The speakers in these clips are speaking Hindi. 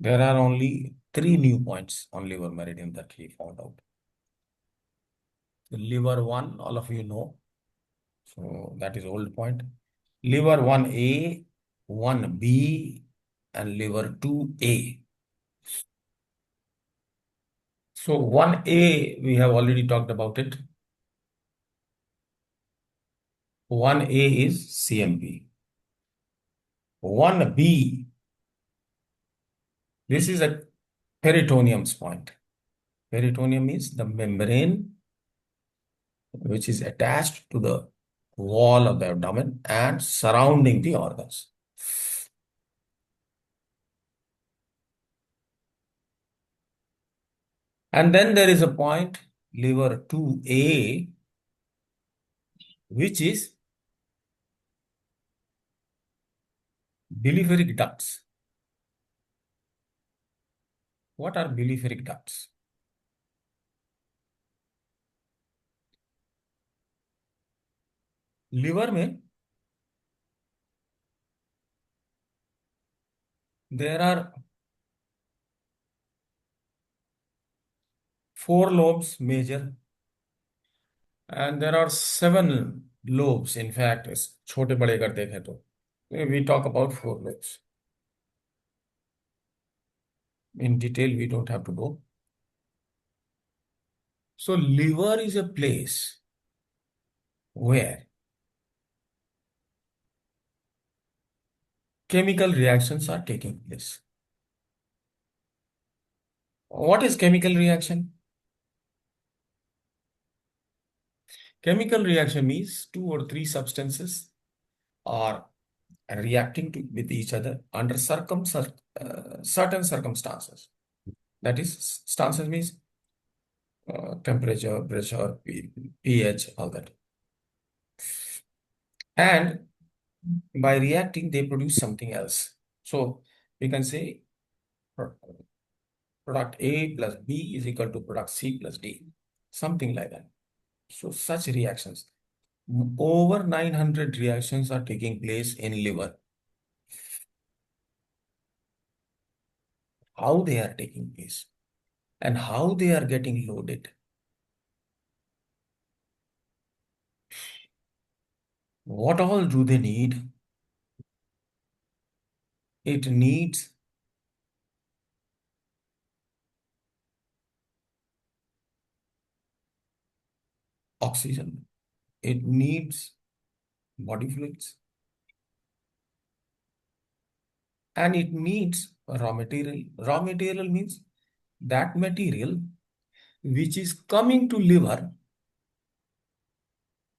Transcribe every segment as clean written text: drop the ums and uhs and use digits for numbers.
There are only three new points on liver meridian that we found out. The liver 1, all of you know. So that is old point. Liver 1A, 1B, and liver 2A. So 1A, we have already talked about it. 1A is CMP. 1B, this is a peritoneum's point. Peritoneum is the membrane which is attached to the wall of the abdomen and surrounding the organs. And then there is a point, liver 2A, which is biliary ducts. What are biliary ducts? Liver में there are 4 lobes major and there are 7 lobes. In fact, छोटे बड़े कर देखें तो we talk about 4 lobes. In detail, we don't have to go. So liver is a place where chemical reactions are taking place. What is chemical reaction? Chemical reaction means 2 or 3 substances are reacting with each other under certain circumstances. That is, stances means temperature, pressure, pH, all that. And by reacting, they produce something else. So we can say product A plus B is equal to product C plus D, something like that. So such reactions, over 900 reactions are taking place in liver. How they are taking place and how they are getting loaded. What all do they need? It needs oxygen. It needs body fluids. And it needs raw material. Raw material means that material which is coming to liver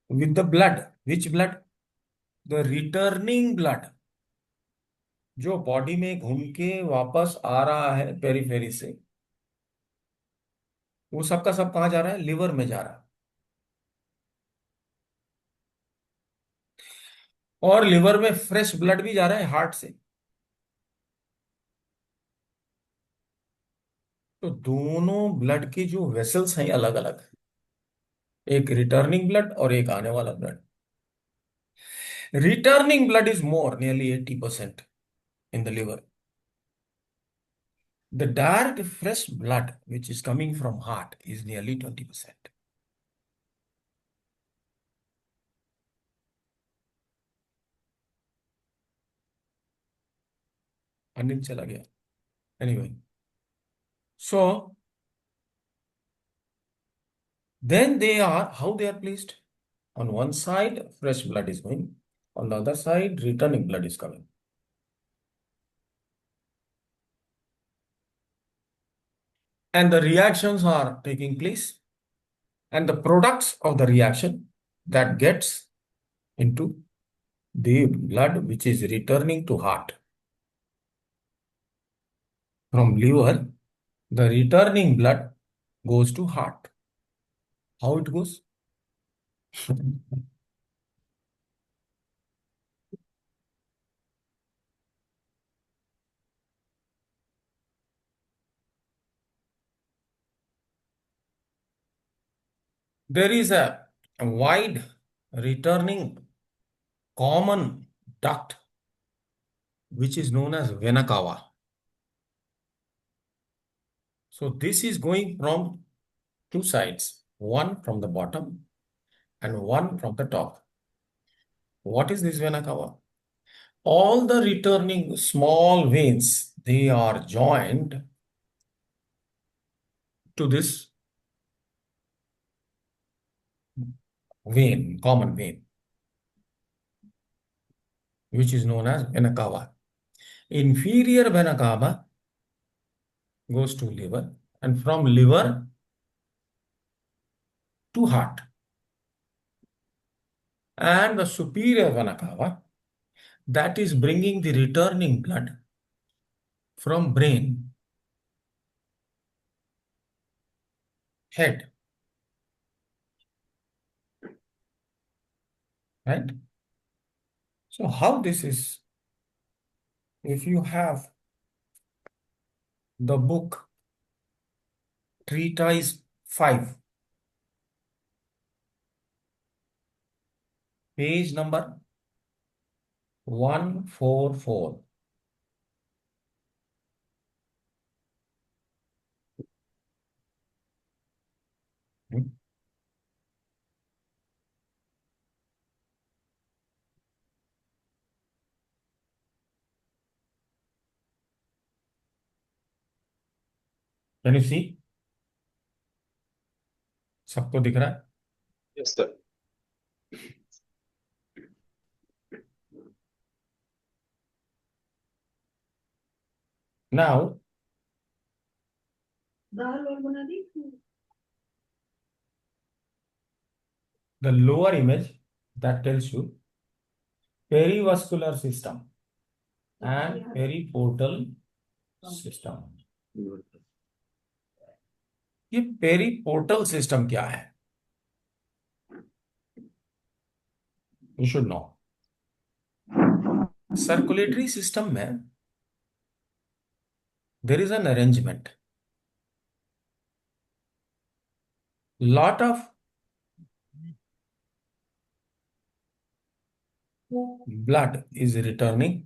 with the blood. Which blood? The returning blood. जो बॉडी में घूम के वापस आ रहा है पेरीफेरी से, वो सबका सब कहाँ जा रहा है? लिवर में जा रहा है। और लिवर में फ्रेश ब्लड भी जा रहा है हार्ट से। तो दोनों ब्लड के जो वेसल्स हैं अलग अलग, एक रिटर्निंग ब्लड और एक आने वाला blood. Returning blood is more, nearly 80% in the liver. The direct fresh blood which is coming from heart is nearly 20%. Anil चला गया। Anyway, so then they are, how they are placed? On one side, fresh blood is going. On the other side, returning blood is coming. And the reactions are taking place. And the products of the reaction that gets into the blood which is returning to heart. From liver, the returning blood goes to heart. How it goes? There is a wide returning common duct which is known as vena cava. So this is going from two sides, one from the bottom and one from the top. What is this vena cava? All the returning small veins, they are joined to this vein, common vein, which is known as vena cava. Inferior vena cava goes to liver, and from liver to heart. And the superior vena cava, that is bringing the returning blood from brain, head, right? So how this is, if you have the book Treatise 5, page number 144. Hmm? Can you see? सबको दिख रहा है? Yes, sir. Now, the lower image that tells you perivascular system and periportal system. ये पेरीपोर्टल सिस्टम क्या है? You should know. Circulatory system में there is an arrangement. Lot of blood is returning.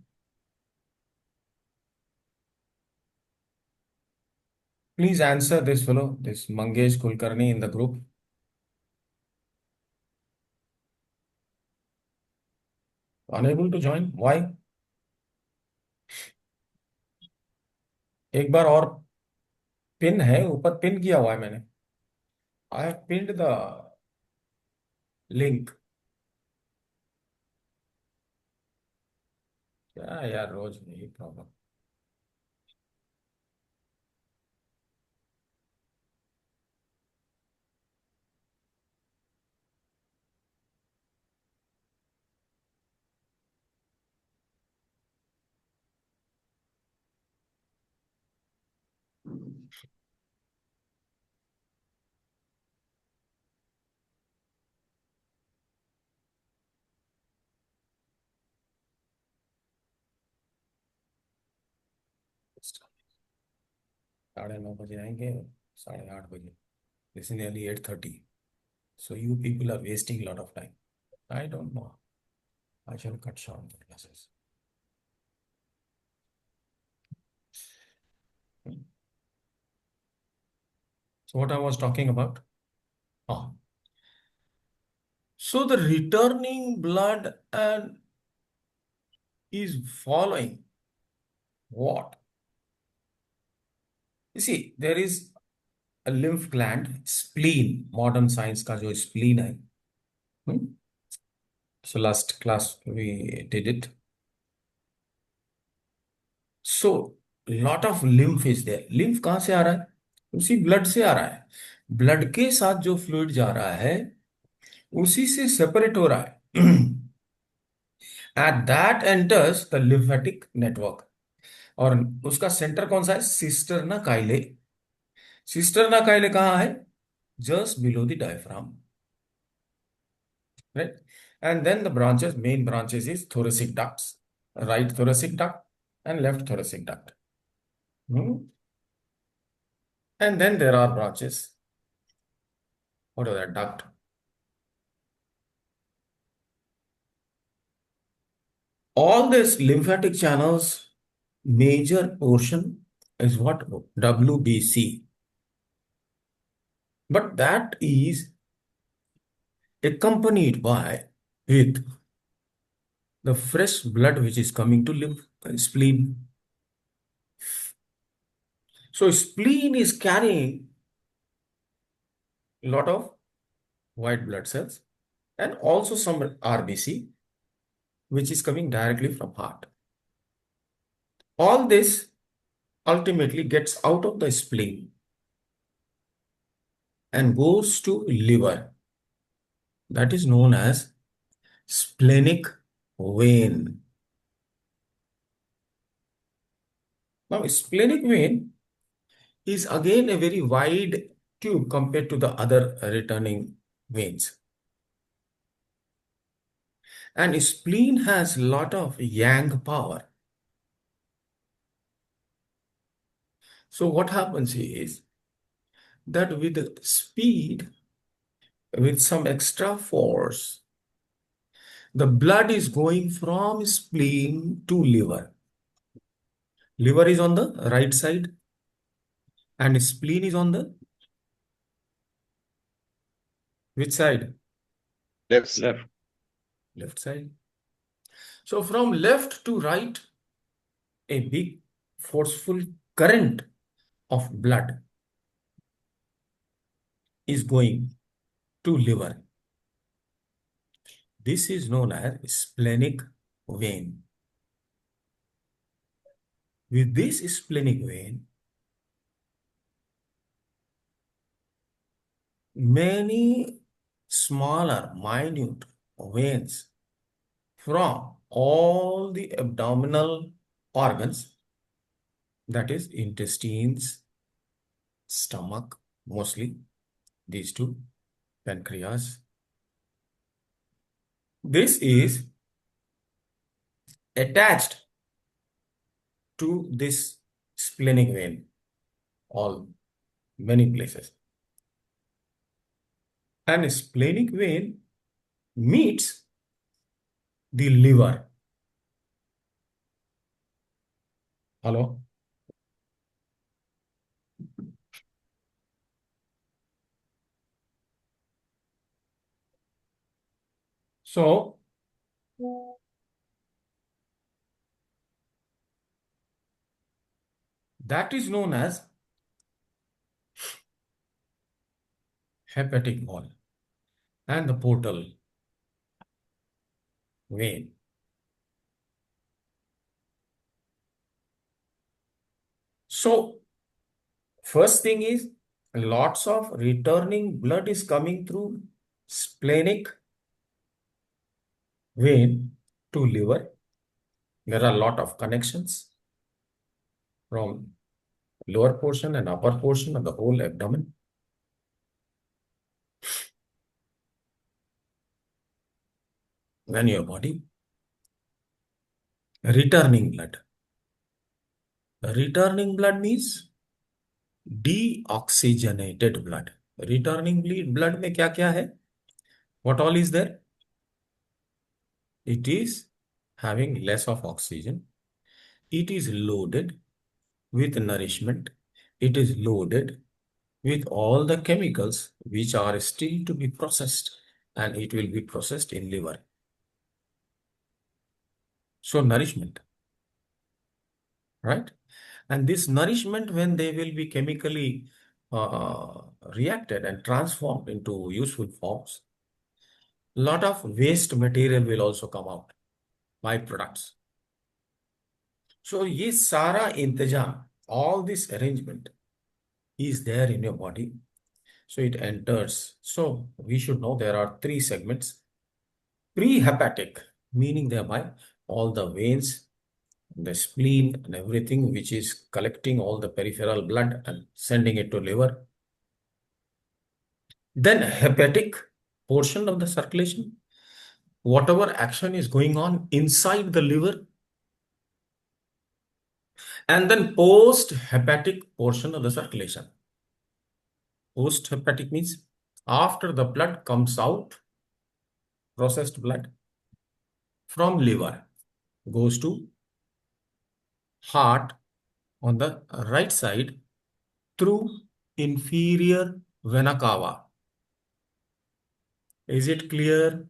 Please answer this fellow, this Mangesh Kulkarni in the group. Unable to join? Why? एक बार और पिन है, ऊपर पिन किया हुआ है मैंने. I have pinned the link. क्या यार रोज यही प्रॉब्लम. (9:30 आएंगे, 8:30. This is nearly 8:30. So you people are wasting a lot of time. I don't know. I shall cut short the classes. So what I was talking about? Ah. So the returning blood and is following what? You see, there is a lymph gland, spleen, modern science का जो spleen है. So last class we did it. So lot of lymph is there. Lymph कहाँ से आ रहा है? उसी ब्लड से आ रहा है. ब्लड के साथ जो फ्लूइड जा रहा है उसी से सेपरेट हो रहा है. At that enters the lymphatic network. और उसका सेंटर कौन सा है? सिस्टर्ना काइले. सिस्टर्ना काइले कहाँ है? Just below the diaphragm, right? And then the branches, main branches is thoracic ducts, right thoracic duct and left thoracic duct. And then there are branches. What are that? Duct. All these lymphatic channels, major portion is what? WBC. But that is accompanied by with the fresh blood which is coming to spleen. So spleen is carrying a lot of white blood cells and also some RBC which is coming directly from heart. All this ultimately gets out of the spleen and goes to liver. That is known as splenic vein. Now, splenic vein is again a very wide tube compared to the other returning veins. And spleen has a lot of yang power. So what happens is that with speed, with some extra force, the blood is going from spleen to liver. Liver is on the right side and spleen is on the which side? Left side. Left side. So from left to right, a big forceful current of blood is going to liver. This is known as splenic vein. With this splenic vein, many smaller, minute veins from all the abdominal organs, that is intestines, stomach, mostly these two, pancreas. This is attached to this splenic vein, all many places. And splenic vein meets the liver. Hello? So, that is known as hepatic wall and the portal vein. So, first thing is lots of returning blood is coming through splenic vein to liver. There are a lot of connections from lower portion and upper portion of the whole abdomen. Then your body. Returning blood. Returning blood means deoxygenated blood. Returning blood में क्या क्या है? What all is there? It is having less of oxygen. It is loaded with nourishment. It is loaded with all the chemicals which are still to be processed, and it will be processed in liver. So nourishment, right? And this nourishment, when they will be chemically reacted and transformed into useful forms, lot of waste material will also come out, byproducts. So ये सारा इंतजाम, all this arrangement is there in your body. So it enters. So we should know there are three segments. Prehepatic, meaning thereby all the veins, the spleen and everything which is collecting all the peripheral blood and sending it to liver. Then hepatic portion of the circulation, whatever action is going on inside the liver. And then post-hepatic portion of the circulation. Post-hepatic means after the blood comes out, processed blood from liver goes to heart on the right side through inferior vena cava. Is it clear?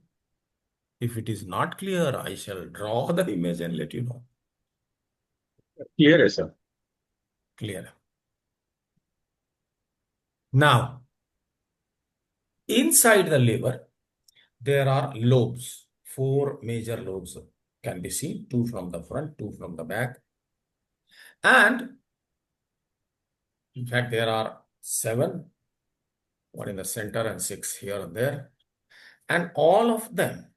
If it is not clear, I shall draw the image and let you know. Clear है sir. Clear. Now, inside the liver, there are lobes. Four major lobes can be seen, two from the front, two from the back. And in fact, there are seven, one in the center and six here and there. And all of them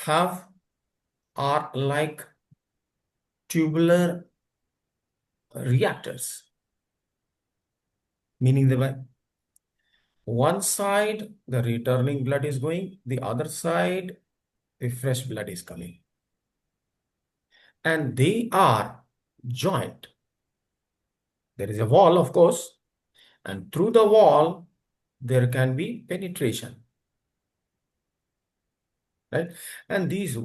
are like tubular reactors, meaning one side the returning blood is going, the other side the fresh blood is coming. And they are joint. There is a wall, of course, and through the wall, there can be penetration, right? And these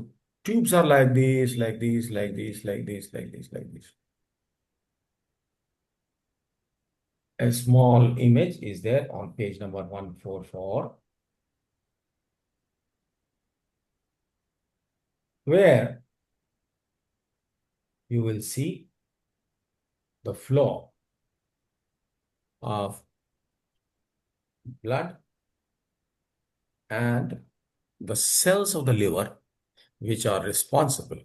tubes are like this, like this, like this, like this, like this, like this. A small image is there on page number 144, where you will see the flow of blood and the cells of the liver, which are responsible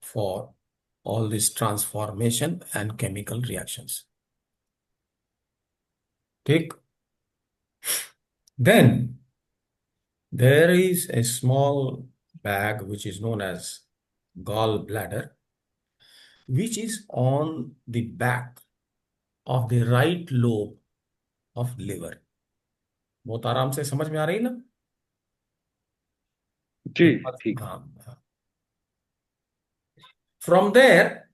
for all this transformation and chemical reactions. Take. Then there is a small bag which is known as gallbladder, which is on the back of the right lobe of liver. बहुत आराम से समझ में आ रही है ना? जी ठीक. हाँ. From there,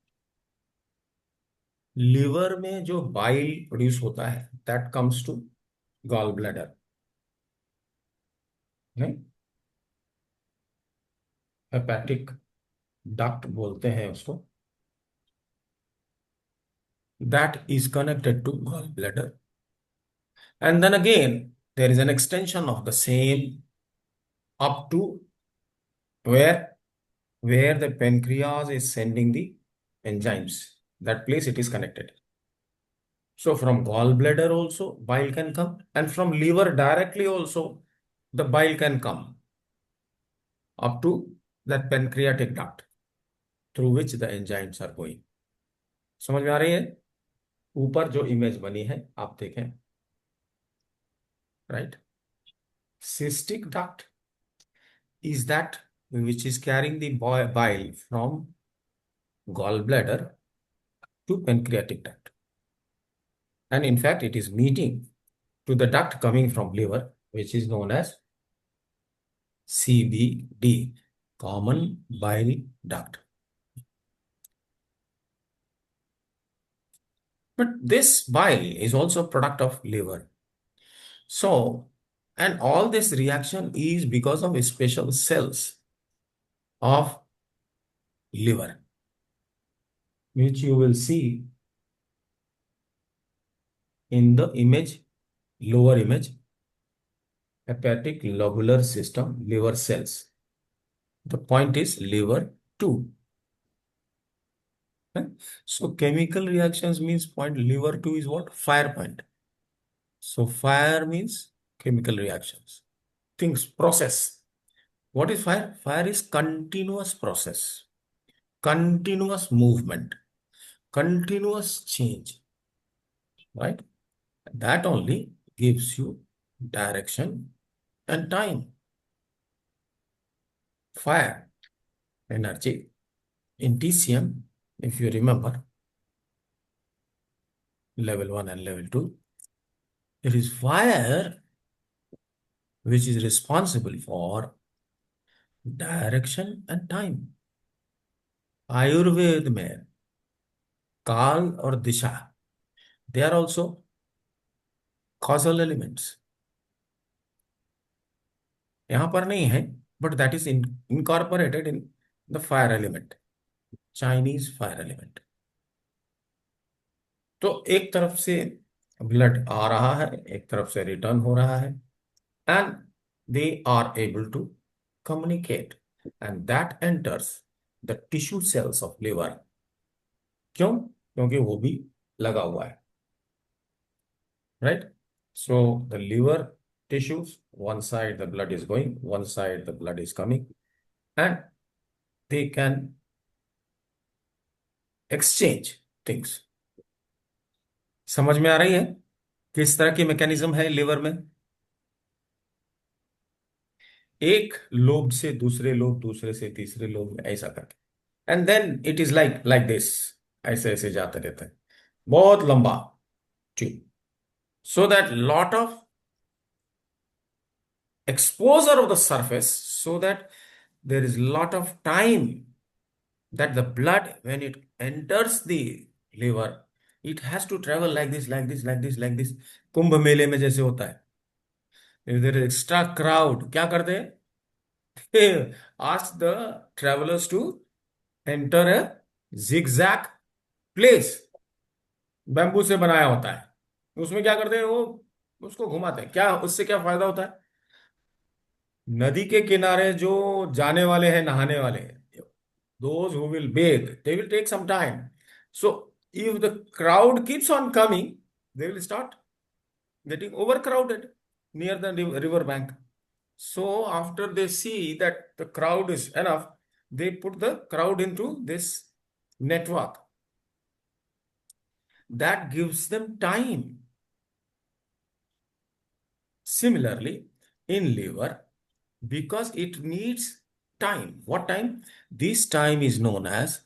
लिवर में जो बाइल प्रोड्यूस होता है, that comes to gallbladder. नहीं, हेपेटिक डक्ट बोलते हैं उसको. That is connected to gallbladder. And then again, there is an extension of the same up to where the pancreas is sending the enzymes. That place it is connected. So from gallbladder also bile can come, and from liver directly also the bile can come up to that pancreatic duct through which the enzymes are going. समझ में आ रही है? ऊपर जो इमेज बनी है आप देखें, right? Cystic duct is that which is carrying the bile from gallbladder to pancreatic duct. And in fact, it is meeting to the duct coming from liver, which is known as CBD, common bile duct. But this bile is also a product of liver. So, and all this reaction is because of special cells of liver, which you will see in the image, lower image, hepatic lobular system, liver cells. The point is liver 2. Right? So chemical reactions means point liver 2 is what? Fire point. So fire means chemical reactions. Things, process. What is fire? Fire is continuous process, continuous movement, continuous change, right? That only gives you direction and time. Fire, energy. In TCM, if you remember, level 1 and level 2, it is fire which is responsible for direction and time. Ayurveda में काल और दिशा, they are also causal elements. यहां पर नहीं है, but that is incorporated in the fire element, Chinese fire element. तो एक तरफ से ब्लड आ रहा है, एक तरफ से रिटर्न हो रहा है, and they are able to communicate, and that enters the tissue cells of liver. क्यों? क्योंकि वो भी लगा हुआ है, right? So the liver tissues, one side the blood is going, one side the blood is coming, and they can exchange things। समझ में आ रही है किस तरह की मैकेनिज्म है लिवर में? एक लोब से दूसरे लोब, दूसरे से तीसरे लोब में, ऐसा करके, and then it is like like this, ऐसे ऐसे जाते रहते हैं, बहुत लंबा tube, so that lot of exposure of the surface, so that there is lot of time that the blood, when it enters the liver, it has to travel like this, like this, like this, like this। कुंभ मेले में जैसे होता है, if there is extra crowd, क्या करते हैं? ask the travelers to enter a zigzag place, bamboo से बनाया होता है, उसमें क्या करते हैं वो, उसको घुमाते हैं। क्या उससे क्या फायदा होता है? नदी के किनारे जो जाने वाले हैं, नहाने वाले हैं, those who will bathe, they will take some time, so if the crowd keeps on coming, they will start getting overcrowded near the river bank। So after they see that the crowd is enough, they put the crowd into this network that gives them time। Similarly, in liver, because it needs time. What time? This time is known as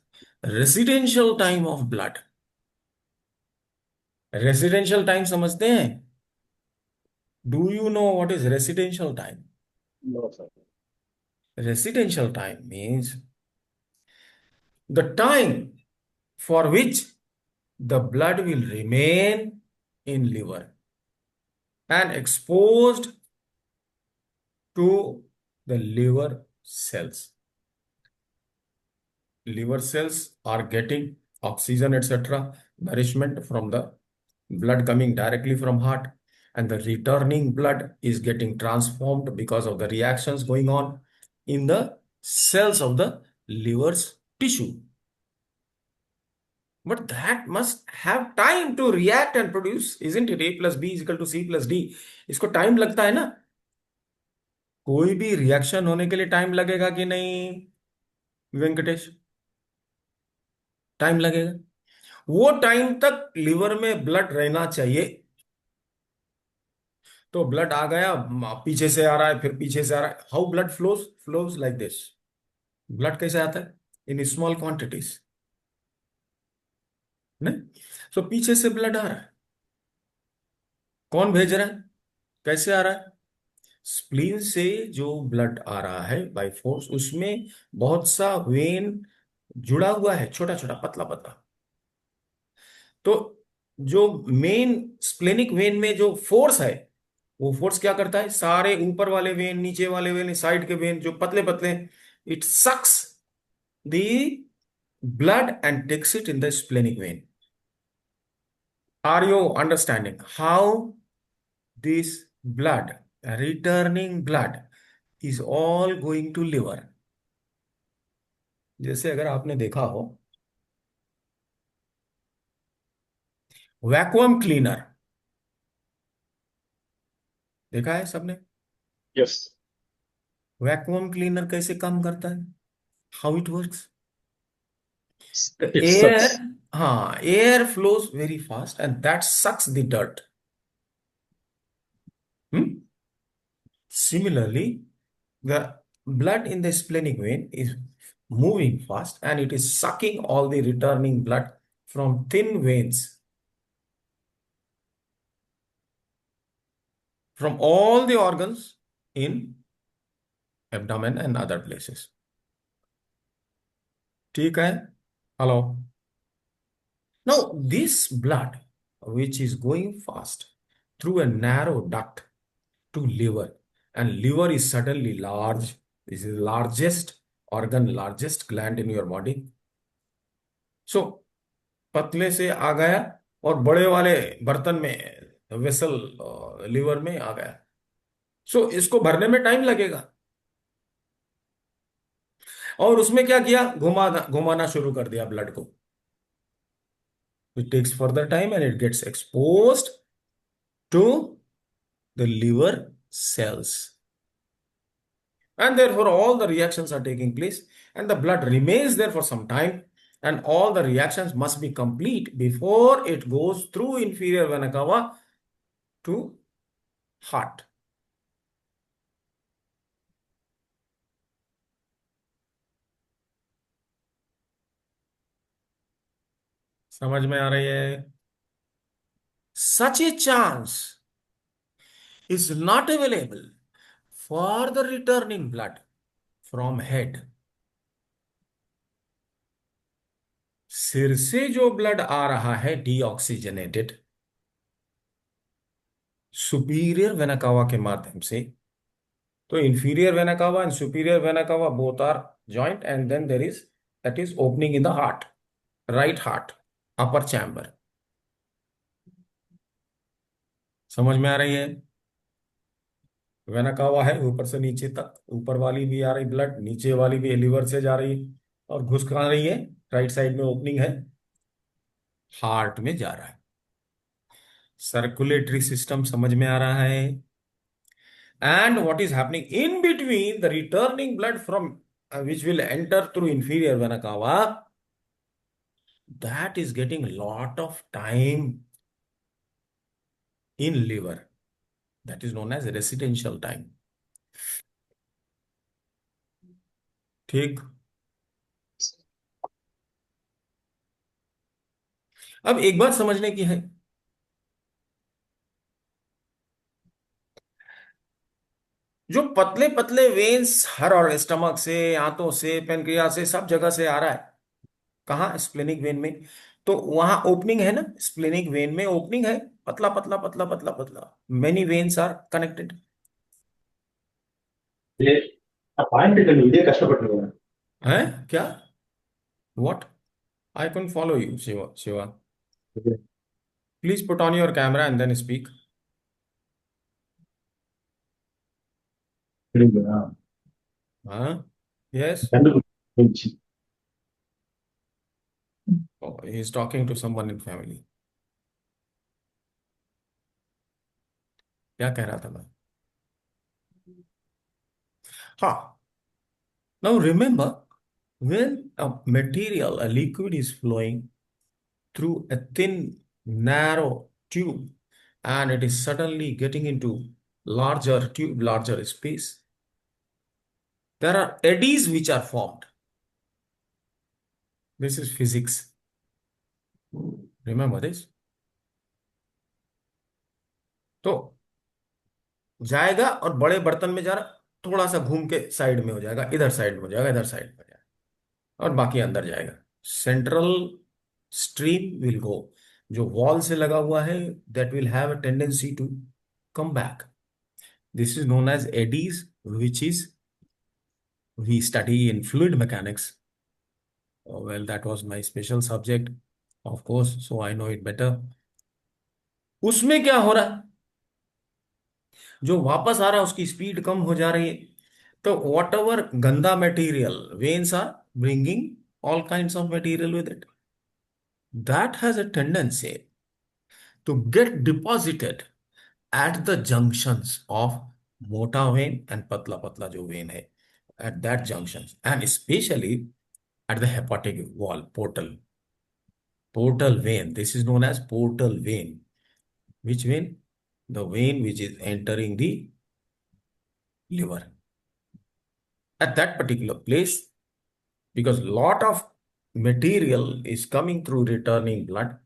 residential time of blood। Residential time समझते हैं? Do you know what is residential time? No, sir. Residential time means the time for which the blood will remain in liver and exposed to the liver cells। Liver cells are getting oxygen, etc., nourishment from the blood coming directly from heart, and the returning blood is getting transformed because of the reactions going on in the cells of the liver's tissue। But that must have time to react and produce, isn't it? A plus B is equal to C plus D। इसको टाइम लगता है ना, कोई भी रिएक्शन होने के लिए टाइम लगेगा कि नहीं वेंकटेश? टाइम लगेगा। वो टाइम तक लिवर में ब्लड रहना चाहिए। तो ब्लड आ गया, पीछे से आ रहा है, फिर पीछे से आ रहा है। How blood flows? Flows like this. Blood कैसे आता है? इन स्मॉल क्वांटिटीज, नहीं? सो पीछे से ब्लड आ रहा है, कौन भेज रहा है, कैसे आ रहा है? स्प्लीन से जो ब्लड आ रहा है बाय फोर्स, उसमें बहुत सा वेन जुड़ा हुआ है, छोटा छोटा पतला पतला। तो जो मेन स्प्लेनिक वेन में जो फोर्स है, वो फोर्स क्या करता है? सारे ऊपर वाले वेन, नीचे वाले वेन, साइड के वेन जो पतले पतले, it sucks the blood and takes it in the splenic vein. Are you understanding how this blood, returning blood, is all going to liver? जैसे अगर आपने देखा हो वैक्यूम क्लीनर, देखा है सबने? Yes. वैक्यूम क्लीनर कैसे काम करता है? How it works? It air, sucks. हाँ, air flows very fast and that sucks the dirt. Similarly, the blood in the splenic vein is moving fast and it is sucking all the returning blood from thin veins from all the organs in abdomen and other places। ठीक है? Hello? Now, this blood, which is going fast through a narrow duct to liver, and liver is suddenly large. This is the largest organ, largest gland in your body। So, पतले से आ गया और बड़े वाले बर्तन में, वेसल, लीवर में आ गया। सो इसको भरने में टाइम लगेगा। और उसमें क्या किया, घुमाना घुमाना शुरू कर दिया ब्लड को। It takes further time and it gets exposed to the liver cells, and therefore all the reactions are taking place, and the blood remains there for some time, and all the reactions must be complete before it goes through inferior vena cava to heart. समझ में आ रही है? Such a chance is not available for the returning blood from head. सिर से जो ब्लड आ रहा है डीऑक्सीजनेटेड, सुपीरियर वेना कावा के माध्यम से, तो inferior vena cava and superior vena cava both are joint, and then there is, that is opening in the heart, right heart, upper chamber. समझ में आ रही है? वेना कावा है ऊपर से नीचे तक, ऊपर वाली भी आ रही ब्लड, नीचे वाली भी लिवर से जा रही, और घुस कहाँ रही है, राइट साइड में ओपनिंग है, हार्ट में जा रहा है। सर्कुलेटरी सिस्टम समझ में आ रहा है? And what is happening in between the returning blood from which will enter through inferior vena cava, that is getting a lot of time in liver. That is known as residential time. ठीक। अब एक बात समझने की है, जो पतले पतले वेन्स हर और स्टमक से, आंतों से, पेनक्रियास से, सब जगह से आ रहा है, कहाँ, स्प्लेनिक वेन में, तो वहां ओपनिंग है ना, स्प्लेनिक वेन में ओपनिंग है, पतला पतला पतला पतला पतला, मेनी वेन्स आर कनेक्टेड। ये పాయింట్ ఇక్కడ ఇదే కష్టపడుతుంది కదా. है क्या? What? I couldn't follow you, Shiva. Shiva, please put on your camera and then speak. తెలియదు కదా. Huh? Yes. దండు గురించి Oh, he's talking to someone in family. क्या कह रहा था मैं? हाँ। Now remember, when a material, a liquid is flowing through a thin, narrow tube, and it is suddenly getting into larger tube, larger space, there are eddies which are formed. This is physics. Remember this. तो जाएगा और बड़े बर्तन में जा रहा, थोड़ा सा घूम के साइड में हो जाएगा, इधर साइड में हो जाएगा, इधर साइड में हो जाएगा, और बाकी अंदर जाएगा। सेंट्रल स्ट्रीम विल गो, जो वॉल से लगा हुआ है, that will have a tendency to come back. This is known as eddies, which is we study in fluid mechanics. Well, that was my special subject, of course, so I know it better. उसमें क्या हो रहा है, जो वापस आ रहा है उसकी स्पीड कम हो जा रही है, तो वॉट एवर गंदा material, veins are bringing all kinds of material with it, that has a tendency to get deposited at the junctions of mota vein and patla patla jo vein hai, at that junctions, and especially at the hepatic wall, portal vein. This is known as portal vein. Which vein? The vein which is entering the liver. At that particular place, because lot of material is coming through returning blood,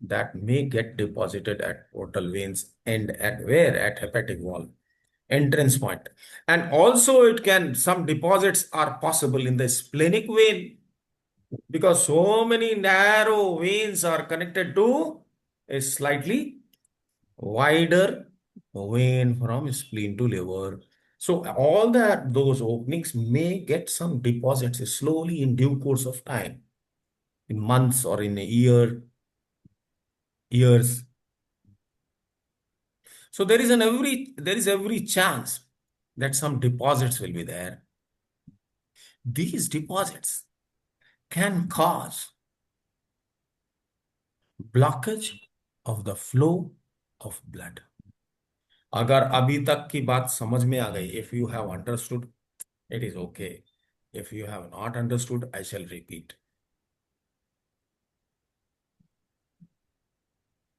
that may get deposited at portal veins and at where? At hepatic wall, entrance point. And also it can, some deposits are possible in the splenic vein, because so many narrow veins are connected to a slightly wider vein from spleen to liver. So all that, those openings may get some deposits slowly in due course of time, in months or in a year. years. So there is every chance that some deposits will be there. These deposits can cause blockage of the flow of blood. अगर अभी तक की बात समझ में आ गई, if you have understood, it is okay. If you have not understood, I shall repeat.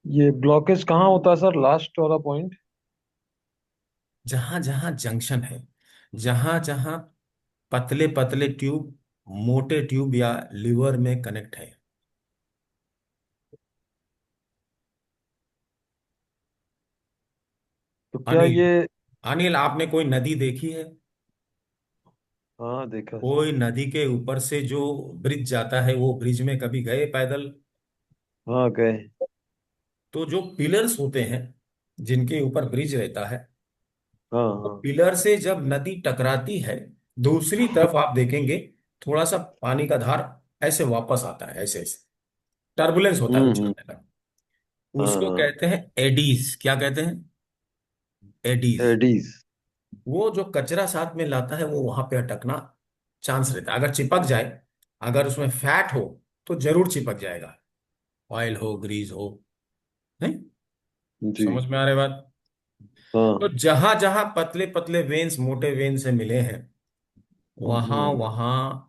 ये ब्लॉकेज कहाँ होता है सर, लास्ट वाला पॉइंट? जहां जहां जंक्शन है, जहां जहां पतले पतले ट्यूब, मोटे ट्यूब या लिवर में कनेक्ट है। तो क्या अनिल, ये? अनिल, आपने कोई नदी देखी है? हाँ देखा सर। कोई नदी के ऊपर से जो ब्रिज जाता है, वो ब्रिज में कभी गए पैदल? हाँ गए। तो जो पिलर्स होते हैं जिनके ऊपर ब्रिज रहता है, हाँ वो हाँ। पिलर से जब नदी टकराती है, दूसरी तरफ आप देखेंगे थोड़ा सा पानी का धार ऐसे वापस आता है, ऐसे ऐसे टर्बुलेंस होता है हम्म। उछलने का। हाँ उसको हाँ। कहते हैं एडीज। क्या कहते हैं? एडीज। एडीज। वो जो कचरा साथ में लाता है, वो वहां पे अटकना चांस रहता है। अगर चिपक जाए, अगर उसमें फैट हो, तो जरूर चिपक जाएगा। ऑयल हो, ग्रीस हो, नहीं? जी। समझ में आ रही बात? तो हाँ। जहां जहां पतले पतले वेन्स मोटे वेन से मिले हैं, वहां हम्म। वहां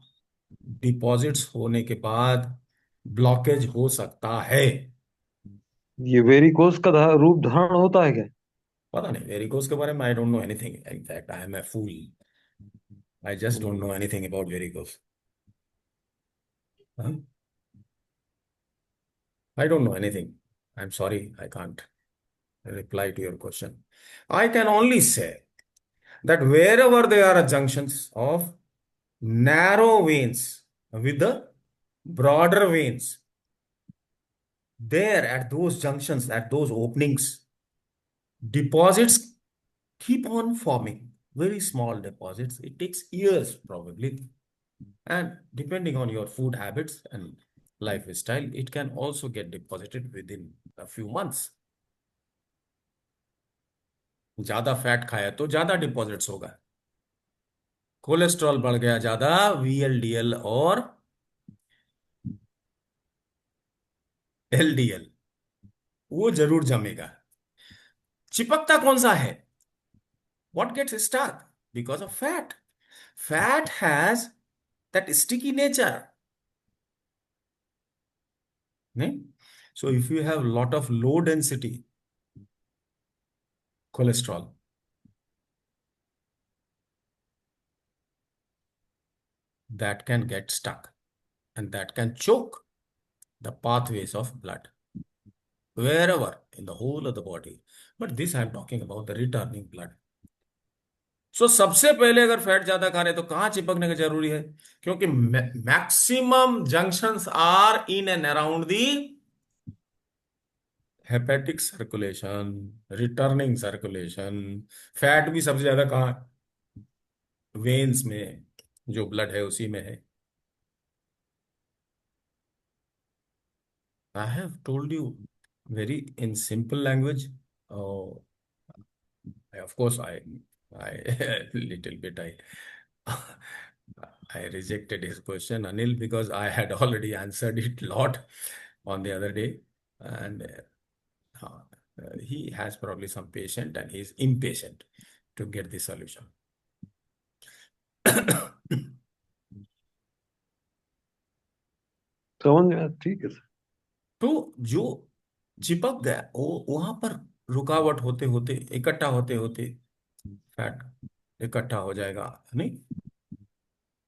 डिपॉजिट्स होने के बाद ब्लॉकेज हो सकता है। ये वेरिकोस का रूप धारण होता है क्या? पता नहीं वेरिकोस के बारे में, I don't know anything. In fact I am a fool, I just don't know hmm. Anything about varicose. I don't know anything. I am sorry, I can't reply to your question. I can only say that wherever there are junctions of narrow veins with the broader veins, there at those junctions, at those openings, deposits keep on forming. Very small deposits. It takes years probably. And depending on your food habits and lifestyle, it can also get deposited within a few months. ज्यादा फैट खाया तो ज्यादा डिपॉजिट्स होगा। कोलेस्ट्रॉल बढ़ गया ज्यादा, वीएलडीएल और एलडीएल, वो जरूर जमेगा। चिपकता कौन सा है? What gets stuck? Because of fat. Fat has that sticky nature, नहीं? So if you have lot of low density cholesterol, that can get stuck and that can choke the pathways of blood wherever in the whole of the body. But this I am talking about the returning blood. सो सबसे पहले अगर फैट ज्यादा खा रहे हैं तो कहाँ चिपकने का जरूरी है? क्योंकि maximum junctions are in and around the hepatic circulation, returning circulation. Fat भी सबसे ज्यादा कहाँ? वेन्स में, जो ब्लड है उसी में है। I have told you very in simple language. Of course, I little bit I rejected his question, Anil, because I had already answered it lot on the other day, and he has probably some patient and he is impatient to get the solution. समझ गया, ठीक है सर। तो जो चिपक गया, वो वहां पर रुकावट होते होते, इकट्ठा होते होते फैट इकट्ठा हो जाएगा, नहीं?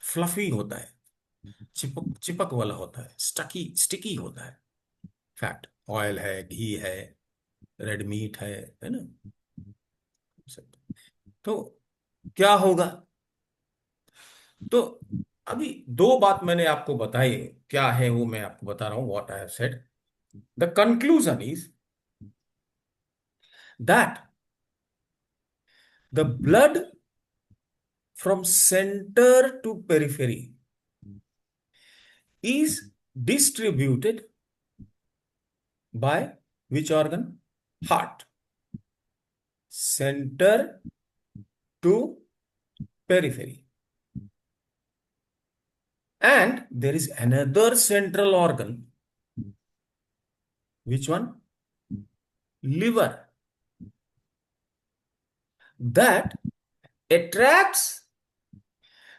फ्लफी होता है, चिपक चिपक वाला होता है, स्टिकी होता है। फैट, ऑयल है, घी है, रेड मीट है ना? सब। तो क्या होगा? तो अभी दो बात मैंने आपको बताई, क्या है वो मैं आपको बता रहा हूं, what I have said. The conclusion is that the blood from centre to periphery is distributed by Which organ? Heart. Center to periphery. And there is another central organ. Which one? Liver. That attracts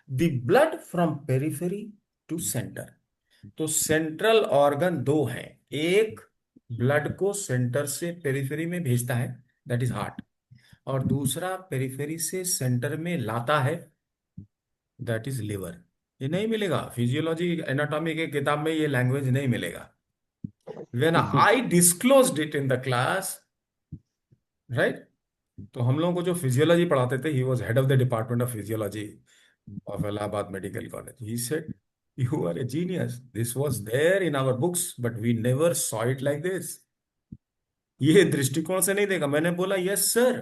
the blood from periphery to center. तो सेंट्रल ऑर्गन दो हैं, एक ब्लड को सेंटर से पेरिफेरी में भेजता है, दैट इज हार्ट, और दूसरा पेरिफेरी से सेंटर में लाता है, दैट इज लिवर। ये नहीं मिलेगा फिजियोलॉजी एनाटॉमी के किताब में, ये लैंग्वेज नहीं मिलेगा। When I disclosed it in the class, right, तो हम लोगों को जो फिजियोलॉजी पढ़ाते थे, he was head of the department of physiology of Allahabad Medical College. He said, "You are a genius. This was there in our books, but we never saw it like this." ये दृष्टिकोण से नहीं देखा। मैंने बोला, "Yes, sir."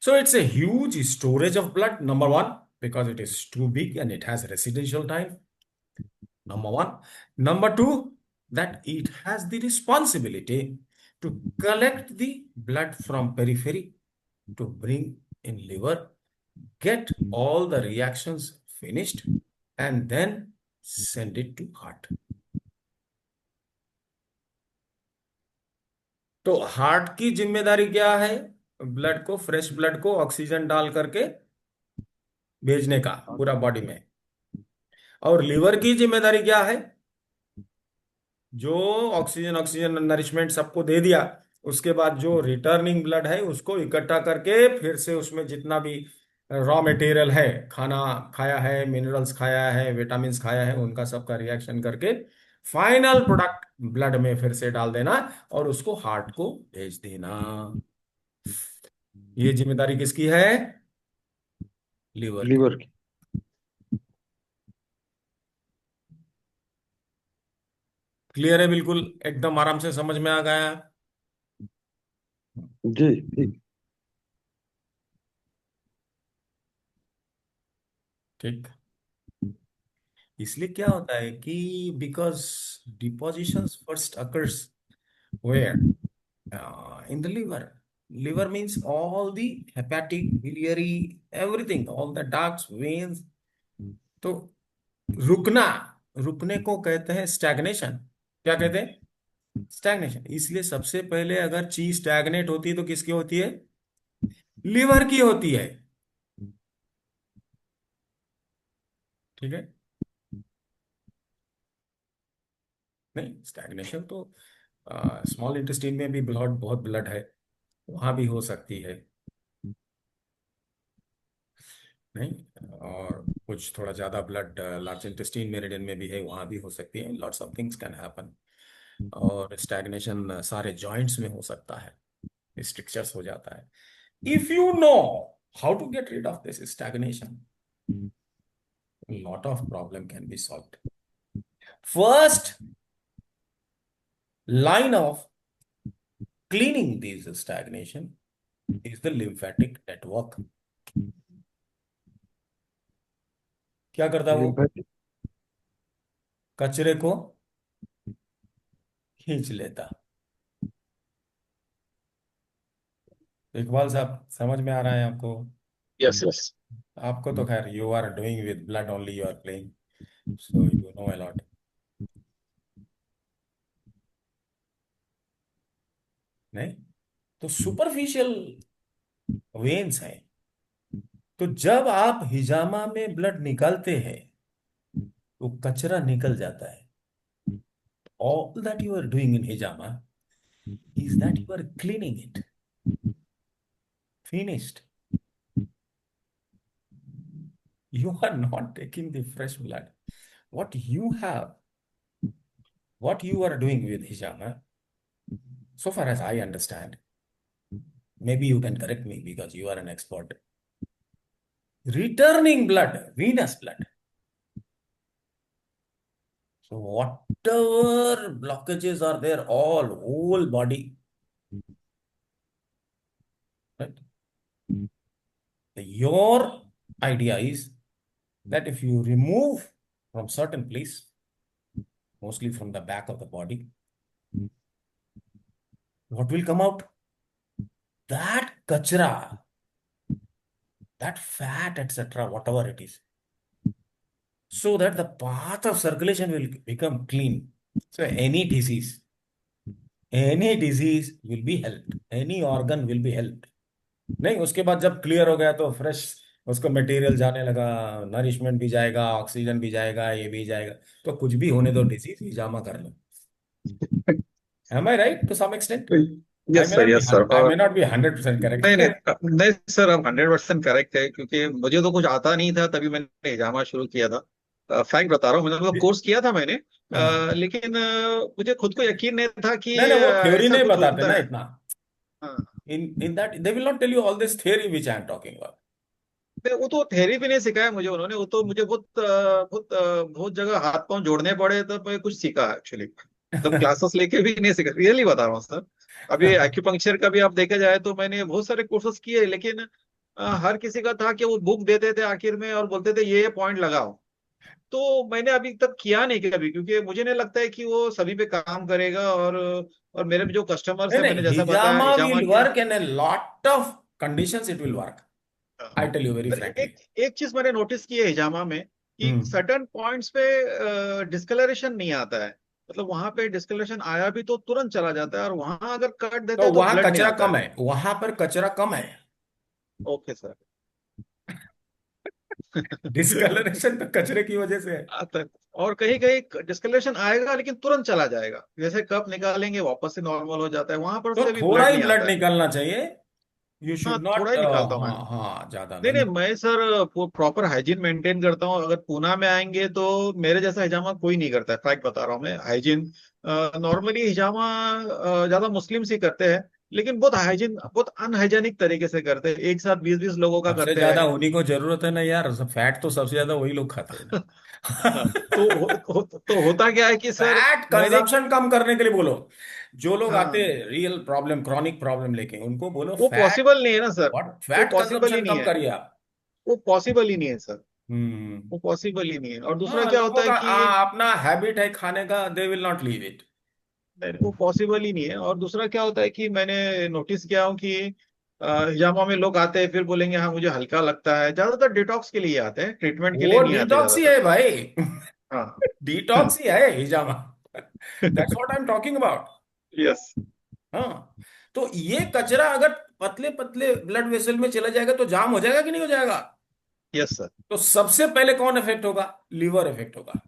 So it's a huge storage of blood. Number one, because it is too big and it has residential time. Number one. Number two, that it has the responsibility to collect the blood from periphery to bring in liver, get all the reactions finished, and then send it to heart. तो हार्ट की जिम्मेदारी क्या है? ब्लड को, फ्रेश ब्लड को ऑक्सीजन डाल करके भेजने का पूरा बॉडी में। और लिवर की जिम्मेदारी क्या है? जो ऑक्सीजन ऑक्सीजन नरिशमेंट सबको दे दिया, उसके बाद जो रिटर्निंग ब्लड है उसको इकट्ठा करके फिर से उसमें जितना भी रॉ मटेरियल है, खाना खाया है, मिनरल्स खाया है, विटामिन्स खाया है, उनका सबका रिएक्शन करके फाइनल प्रोडक्ट ब्लड में फिर से डाल देना और उसको हार्ट को भेज देना। ये जिम्मेदारी किसकी है? लिवर की। लिवर की। क्लियर है? बिल्कुल एकदम आराम से समझ में आ गया? जी ठीक। ठीक। इसलिए क्या होता है कि because deposition first occurs where? In the liver. Liver means all the hepatic, biliary, everything, all the ducts, veins. तो रुकना, रुकने को कहते हैं स्टैग्नेशन। क्या कहते हैं? स्टैग्नेशन। इसलिए सबसे पहले अगर चीज स्टैग्नेट होती है तो किसकी होती है? लिवर की होती है। ठीक है? नहीं, स्टैग्नेशन तो स्मॉल इंटेस्टाइन में भी ब्लड, बहुत ब्लड है, वहां भी हो सकती है। नहीं, और कुछ थोड़ा ज्यादा ब्लड लार्ज इंटेस्टाइन मेरिडियन में भी है, वहां भी हो सकती है। Lots of things can happen. और स्टैग्नेशन सारे जॉइंट्स में हो सकता है, स्ट्रिक्चर्स हो जाता है। If you know how to get rid of this stagnation, a lot of problem can be solved. First line of cleaning this stagnation is the lymphatic network. क्या करता है वो? लिम्फेटिक। कचरे को खींच लेता। इकबाल साहब, समझ में आ रहा है आपको? Yes yes. आपको तो खैर, you are doing with blood only, you are playing, so you know a lot. नहीं, तो सुपरफिशियल वेन्स हैं। तो जब आप हिजामा में ब्लड निकालते हैं तो कचरा निकल जाता है। All that you are doing in hijama is that you are cleaning it. Finished. You are not taking the fresh blood. What you have, what you are doing with hijama, so far as I understand, maybe you can correct me because you are an expert. Returning blood, venous blood. So whatever blockages are there, all whole body, right? Your idea is that if you remove from certain place, mostly from the back of the body. What will come out? That kachra, that fat, etc., whatever it is, so that the path of circulation will become clean. So any disease will be helped, any organ will be helped. नहीं, उसके बाद जब क्लियर हो गया तो फ्रेश उसको मटेरियल जाने लगा, नरिशमेंट भी जाएगा, ऑक्सीजन भी जाएगा, ये भी जाएगा, तो कुछ भी होने दो, डिजीज हिजामा कर लो. Am I right to some extent? I yes may sir, not be yes sir. I और may not be 100% correct. नहीं नहीं नहीं सर, आप 100% करेक्ट है, क्योंकि मुझे तो कुछ आता नहीं था, तभी मैंने हिजामा शुरू किया था। फैक्ट बता रहा हूँ, मैंने मतलब कोर्स किया था मैंने। हाँ. लेकिन मुझे खुद को यकीन नहीं था कि नहीं नहीं, वो थ्योरी ऐसा नहीं कुछ बताते होता ना है। इतना. हाँ, In that they will not tell you all this theory which I am talking about. वो तो थेरी भी नहीं सिखाया मुझे उन्होंने, वो तो मुझे बहुत जगह हाथ पांव जोड़ने पड़े तब मैं कुछ सीखा एक्चुअली। तब क्लासेस लेके भी नहीं सीखा, रियली बता रहा हूँ सर। अभी एक्यूपंक्चर का भी आप देखा जाए तो मैंने बहुत सारे कोर्सेज किए, लेकिन हर किसी का था कि वो बुक देते थे आखिर में और बोलते थे ये पॉइंट लगाओ। तो मैंने अभी तक किया नहीं कभी, क्योंकि मुझे नहीं लगता है कि वो सभी पे काम करेगा। और मेरे भी जो कस्टमर्स नहीं है, मैंने नहीं, जैसा बताया hijama हिजामा will किया। work in a lot of conditions. It will work. हाँ। I tell you very पर frankly. एक एक चीज मैंने नोटिस की है हिजामा में, कि हम्म. सर्टेन पॉइंट्स पे डिस्कलरेशन नहीं आता है। मतलब वहां पे डिस्कलरेशन आया भी तो तुरंत चला जाता है, और वहां अगर कट देते तो हैं तो वहां ब्लड नहीं कचरा आता कम है। है, वहां पर कचरा कम है. Okay sir. डिस्कलरेशन तो कचरे की वजह से है. आता है। और कहीं कहीं डिस्कलरेशन आएगा लेकिन तुरंत चला जाएगा, जैसे कप निकालेंगे वापस से नॉर्मल हो जाता है, वहां पर तो से भी थोड़ा ब्लड ही नहीं ब्लड आता है। निकलना चाहिए. यू हाँ, शुड थोड़ा नॉट. ही निकालता हूँ मैं। हाँ हाँ, ज्यादा नहीं नहीं, नहीं. मैं सर प्रॉपर हाइजीन मेंटेन करता हूँ। अगर पूना में आएंगे तो मेरे जैसा हिजामा कोई नहीं करता है, फैक्ट बता रहा हूँ मैं। हाइजीन नॉर्मली हिजामा ज्यादा मुस्लिम्स ही करते हैं, लेकिन बहुत हाइजीन, बहुत अनहाइजेनिक तरीके से करते हैं। एक साथ 20-20 लोगों का सबसे करते ज्यादा हैं। उन्हीं को जरूरत है ना यार, फैट तो सबसे ज्यादा वही लोग खाते हैं ना. तो होता क्या है कि सर, फैट मैंने कंजम्पशन कम करने के लिए बोलो. जो लोग आते हाँ, हैं रियल प्रॉब्लम, क्रॉनिक प्रॉब्लम लेके, उनको बोलो वो फैट. पॉसिबल नहीं है ना सर। व्हाट, वो फैट पॉसिबल ही कंजम्पशन नहीं कम है। करिए आप. वो पॉसिबल ही नहीं है सर। हम्म. वो पॉसिबल ही नहीं है। और दूसरा हाँ, क्या होता लोगों है का कि अपना हैबिट है खाने का, they will not leave it. नहीं, वो पॉसिबल ही नहीं है। और दूसरा क्या होता है कि मैंने नोटिस किया हूँ कि हिजामा में लोग आते हैं, फिर बोलेंगे हाँ मुझे हल्का लगता है। ज्यादातर डिटॉक्स के लिए आते हैं, ट्रीटमेंट के लिए वो नहीं आते डिटॉक्स ही ज्यादातर। है भाई. हाँ। डिटॉक्स ही है हिजामा. That's what I am talking about. Yes. हाँ. तो ये कचरा अगर पतले पतले ब्लड वेसल में चला जाएगा तो जाम हो जाएगा कि नहीं हो जाएगा? Yes sir. तो सबसे पहले कौन इफेक्ट होगा? लीवर इफेक्ट होगा.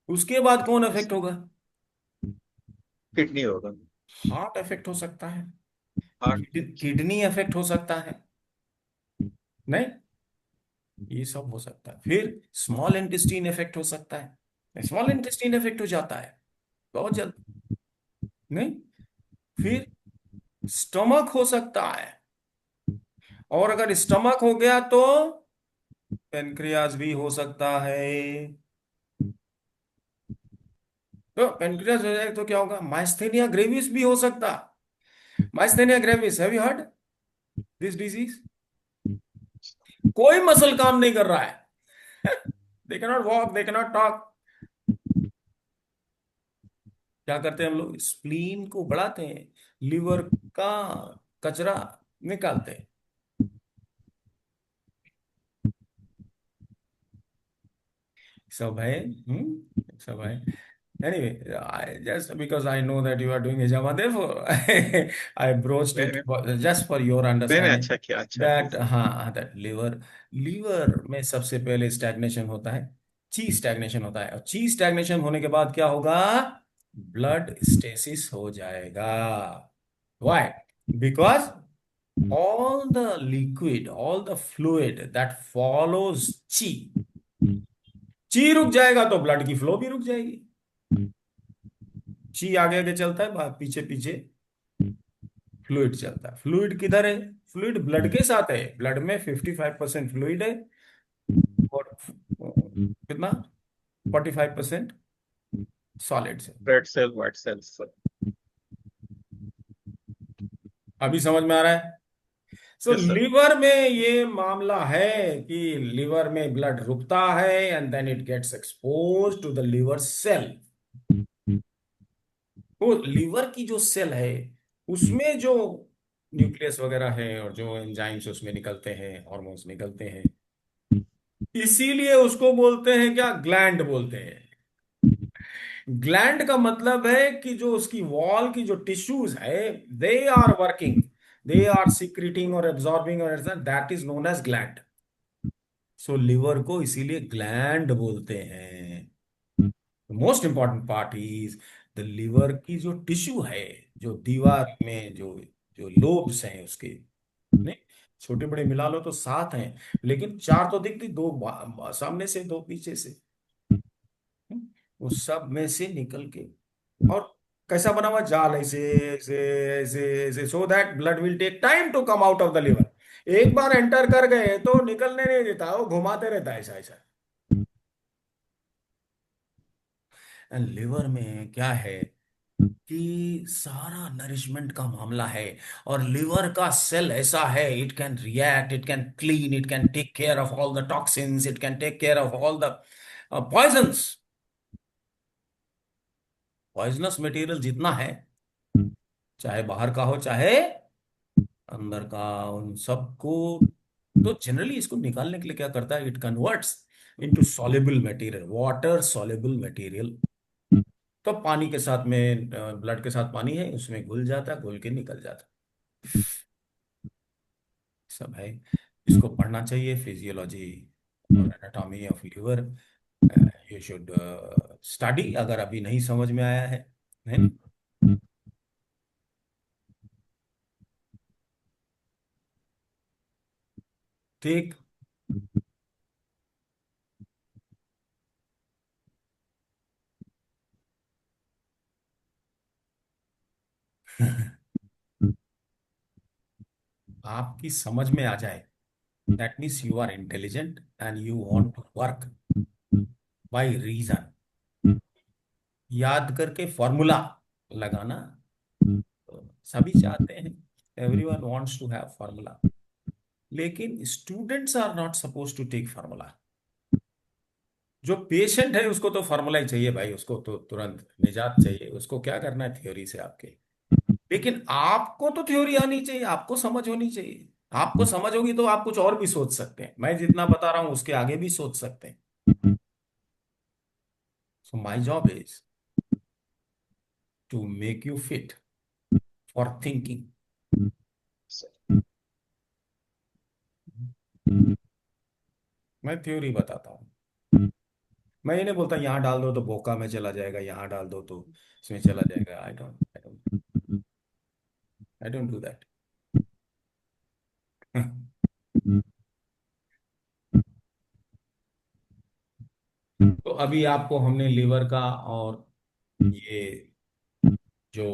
उसके बाद कौन इफेक्ट होगा? किडनी होगा। हार्ट इफेक्ट हो सकता है. हार्ट। किडनी इफेक्ट हो सकता है. नहीं, ये सब हो सकता है. फिर स्मॉल इंटेस्टीन इफेक्ट हो सकता है. स्मॉल इंटेस्टीन इफेक्ट हो जाता है बहुत जल्द. नहीं, फिर स्टमक हो सकता है. और अगर स्टमक हो गया तो पेनक्रियाज भी हो सकता है. तो पेनक्रियाज हो जाए तो क्या होगा? माइस्थेनिया ग्रेविस भी हो सकता. Myasthenia gravis, have you heard this disease? कोई मसल काम नहीं कर रहा है. They cannot walk, they cannot talk. क्या करते हैं हम लोग? स्प्लीन को बढ़ाते हैं, लिवर का कचरा निकालते हैं. सब है. सब है. Anyway, just because I know that you are doing hijama, therefore I broached it मैंने just for your मैंने understanding अच्छा किया, अच्छा किया that सर। हाँ, that liver में सबसे पहले स्टैग्नेशन होता है. ची स्टैग्नेशन होता है, और ची स्टैग्नेशन होने के बाद क्या होगा? ब्लड स्टेसिस हो जाएगा. Why? Because all the liquid, all the fluid that follows ची रुक जाएगा तो ब्लड की फ्लो भी रुक जाएगी. ची आगे आगे चलता है, पीछे पीछे फ्लूइड चलता है. फ्लूइड किधर है? फ्लूइड ब्लड के साथ है. ब्लड में 55% फ्लूइड है, और कितना? 45% सॉलिड्स है. Red cell, white cells sir. अभी समझ में आ रहा है? So yes sir. लीवर में ये मामला है कि लीवर में ब्लड रुकता है and then it gets expose to the liver cell. वो लीवर की जो सेल है उसमें जो न्यूक्लियस वगैरह है और जो एंजाइम्स उसमें निकलते हैं, हार्मोन्स निकलते हैं, इसीलिए उसको बोलते हैं क्या, ग्लैंड बोलते हैं। ग्लैंड का मतलब है कि जो उसकी वॉल की जो टिश्यूज है, they are working, they are secreting और एब्जॉर्बिंग और that is known as gland. So liver को इसीलिए ग्लैंड बोलते हैं। Most important part is the liver की जो टिश्यू है, जो दीवार में जो जो लोब्स हैं उसके, नहीं, छोटे बड़े मिला लो तो 7 हैं, लेकिन 4 तो दिखती, 2 सामने से, 2 पीछे से। उस सब में से निकल के, और कैसा बना हुआ जाल, ऐसे ऐसे ऐसे ऐसे, so that blood will take time to come out of the liver. एक बार एंटर कर गए तो निकलने नहीं देता, वो घुमाते रहता है ऐसा ऐसा। एंड लिवर में क्या है कि सारा नरिशमेंट का मामला है, और लिवर का सेल ऐसा है, it can react, it can clean, it can take care of all the toxins, it can take care of all the poisons. Poisonous material जितना है, चाहे बाहर का हो चाहे अंदर का, उन सबको, तो जनरली इसको निकालने के लिए क्या करता है, it converts into soluble material, water soluble material. तो पानी के साथ में, ब्लड के साथ पानी है उसमें घुल जाता है, घुल के निकल जाता है, सब है। इसको पढ़ना चाहिए, फिजियोलॉजी और anatomy of liver, you should study, अगर अभी नहीं समझ में आया है ना? ठीक। आपकी समझ में आ जाए, that means you are intelligent and you want to work by reason. याद करके फॉर्मूला लगाना तो सभी चाहते हैं, everyone wants to have formula, लेकिन students are not suppose to take formula. जो पेशेंट है उसको तो फॉर्मूला ही चाहिए भाई, उसको तो तुरंत निजात चाहिए, उसको क्या करना है थ्योरी से आपके। लेकिन आपको तो थ्योरी आनी चाहिए, आपको समझ होनी चाहिए। आपको समझ होगी तो आप कुछ और भी सोच सकते हैं, मैं जितना बता रहा हूं उसके आगे भी सोच सकते हैं। So my job is to make you fit for thinking. मैं थ्योरी बताता हूँ, मैं ये नहीं बोलता यहाँ डाल दो तो बोका में चला जाएगा, यहाँ डाल दो तो इसमें चला जाएगा। I don't do that. तो अभी आपको हमने लीवर का और ये जो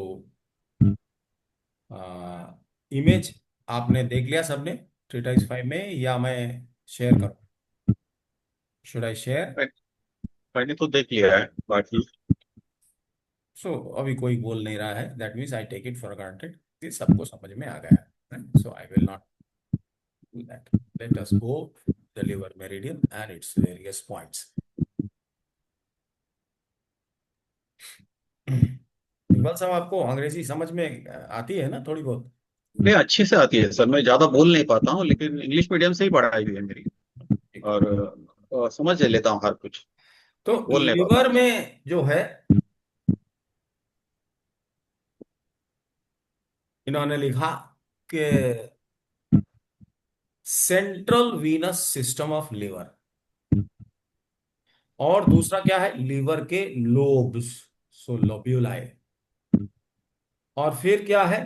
इमेज आपने देख लिया सबने, 3x5 में, या मैं शेयर करूं, शुड आई शेयर? मैंने तो देख लिया है बाकी। सो अभी कोई बोल नहीं रहा है, that means I take it for granted कि सबको समझ में आ गया है, so I will not do that. Let us go the liver meridian and its various points. Iqbal साहब, आपको अंग्रेजी समझ में आती है ना थोड़ी बहुत? नहीं, अच्छे से आती है सर, मैं ज्यादा बोल नहीं पाता हूँ, लेकिन इंग्लिश मीडियम से ही पढ़ाई हुई है मेरी। ठीक है। और समझ लेता हूँ हर कुछ, तो बोल नहीं पाता लीवर हूँ। में जो है, इन्होंने लिखा कि central venous system of liver, और दूसरा क्या है, लीवर के लोब्स, सो लोब्यूलाए, और फिर क्या है,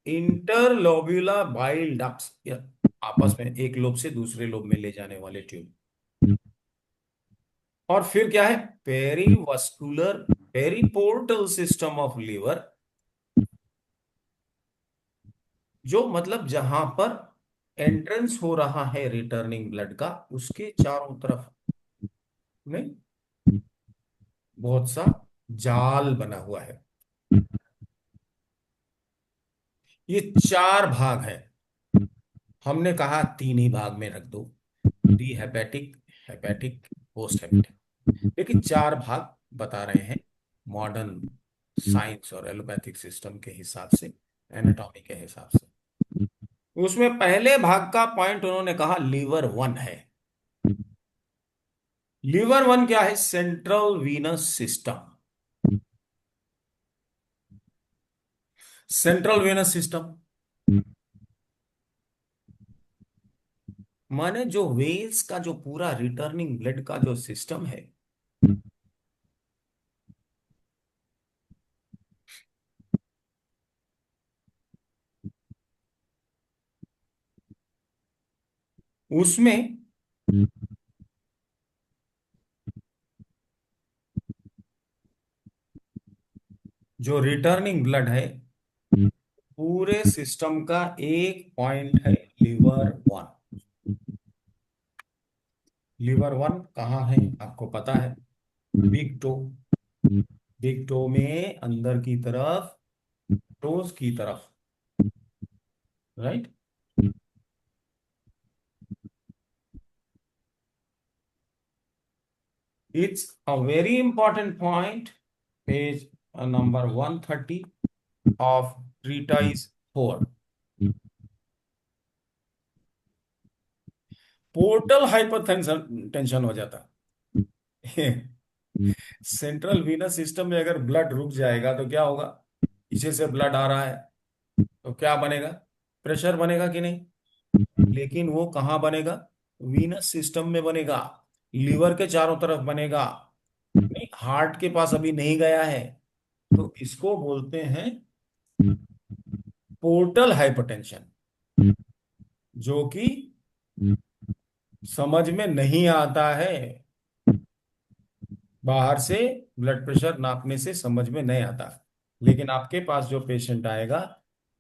इंटरलोब्यूला बाइल डक्ट्स, आपस में एक लोब से दूसरे लोब में ले जाने वाले ट्यूब, और फिर क्या है, पेरीवास्कुलर पेरीपोर्टल सिस्टम ऑफ लीवर, जो मतलब जहां पर एंट्रेंस हो रहा है रिटर्निंग ब्लड का, उसके चारों तरफ में बहुत सा जाल बना हुआ है। ये 4 भाग है। हमने कहा तीन ही भाग में रख दो, pre hepatic, hepatic, post hepatic, लेकिन चार भाग बता रहे हैं मॉडर्न साइंस और एलोपैथिक सिस्टम के हिसाब से, एनाटॉमी के हिसाब से। उसमें पहले भाग का पॉइंट उन्होंने कहा लीवर वन है। लीवर वन क्या है? Central venous system. Central venous system माने जो वेन्स का जो पूरा रिटर्निंग ब्लड का जो सिस्टम है, उसमें जो रिटर्निंग ब्लड है पूरे सिस्टम का एक पॉइंट है लीवर वन। लीवर वन कहाँ है आपको पता है? Big toe. बिग टो में अंदर की तरफ, टोज की तरफ, right? It's a very important point, page number 130 of treatise 4. Portal hypertension tension हो जाता है। सेंट्रल वीनस सिस्टम में अगर ब्लड रुक जाएगा तो क्या होगा? पीछे से ब्लड आ रहा है तो क्या बनेगा? प्रेशर बनेगा कि नहीं? लेकिन वो कहाँ बनेगा? वीनस सिस्टम में बनेगा, लीवर के चारों तरफ बनेगा, नहीं हार्ट के पास अभी नहीं गया है। तो इसको बोलते हैं पोर्टल हाइपरटेंशन, जो कि समझ में नहीं आता है। बाहर से ब्लड प्रेशर नापने से समझ में नहीं आता, लेकिन आपके पास जो पेशेंट आएगा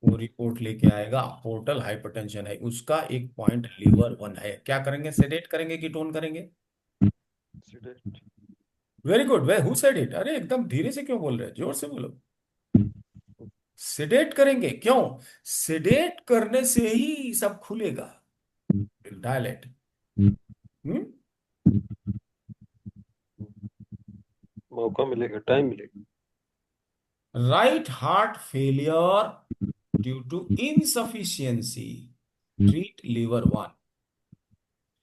वो रिपोर्ट लेके आएगा पोर्टल हाइपरटेंशन है, उसका एक पॉइंट लीवर वन है। क्या करेंगे? सेडेट करेंगे कि टोन करेंगे? Sedate. Very good. Way who said it? अरे एकदम धीरे से क्यों बोल रहे हैं, जोर से बोलो। सेडेट करेंगे। क्यों? सेडेट करने से ही सब खुलेगा, डायलेट। हम्म मौका मिलेगा, टाइम मिलेगा। Right heart failure due to insufficiency, treat liver one.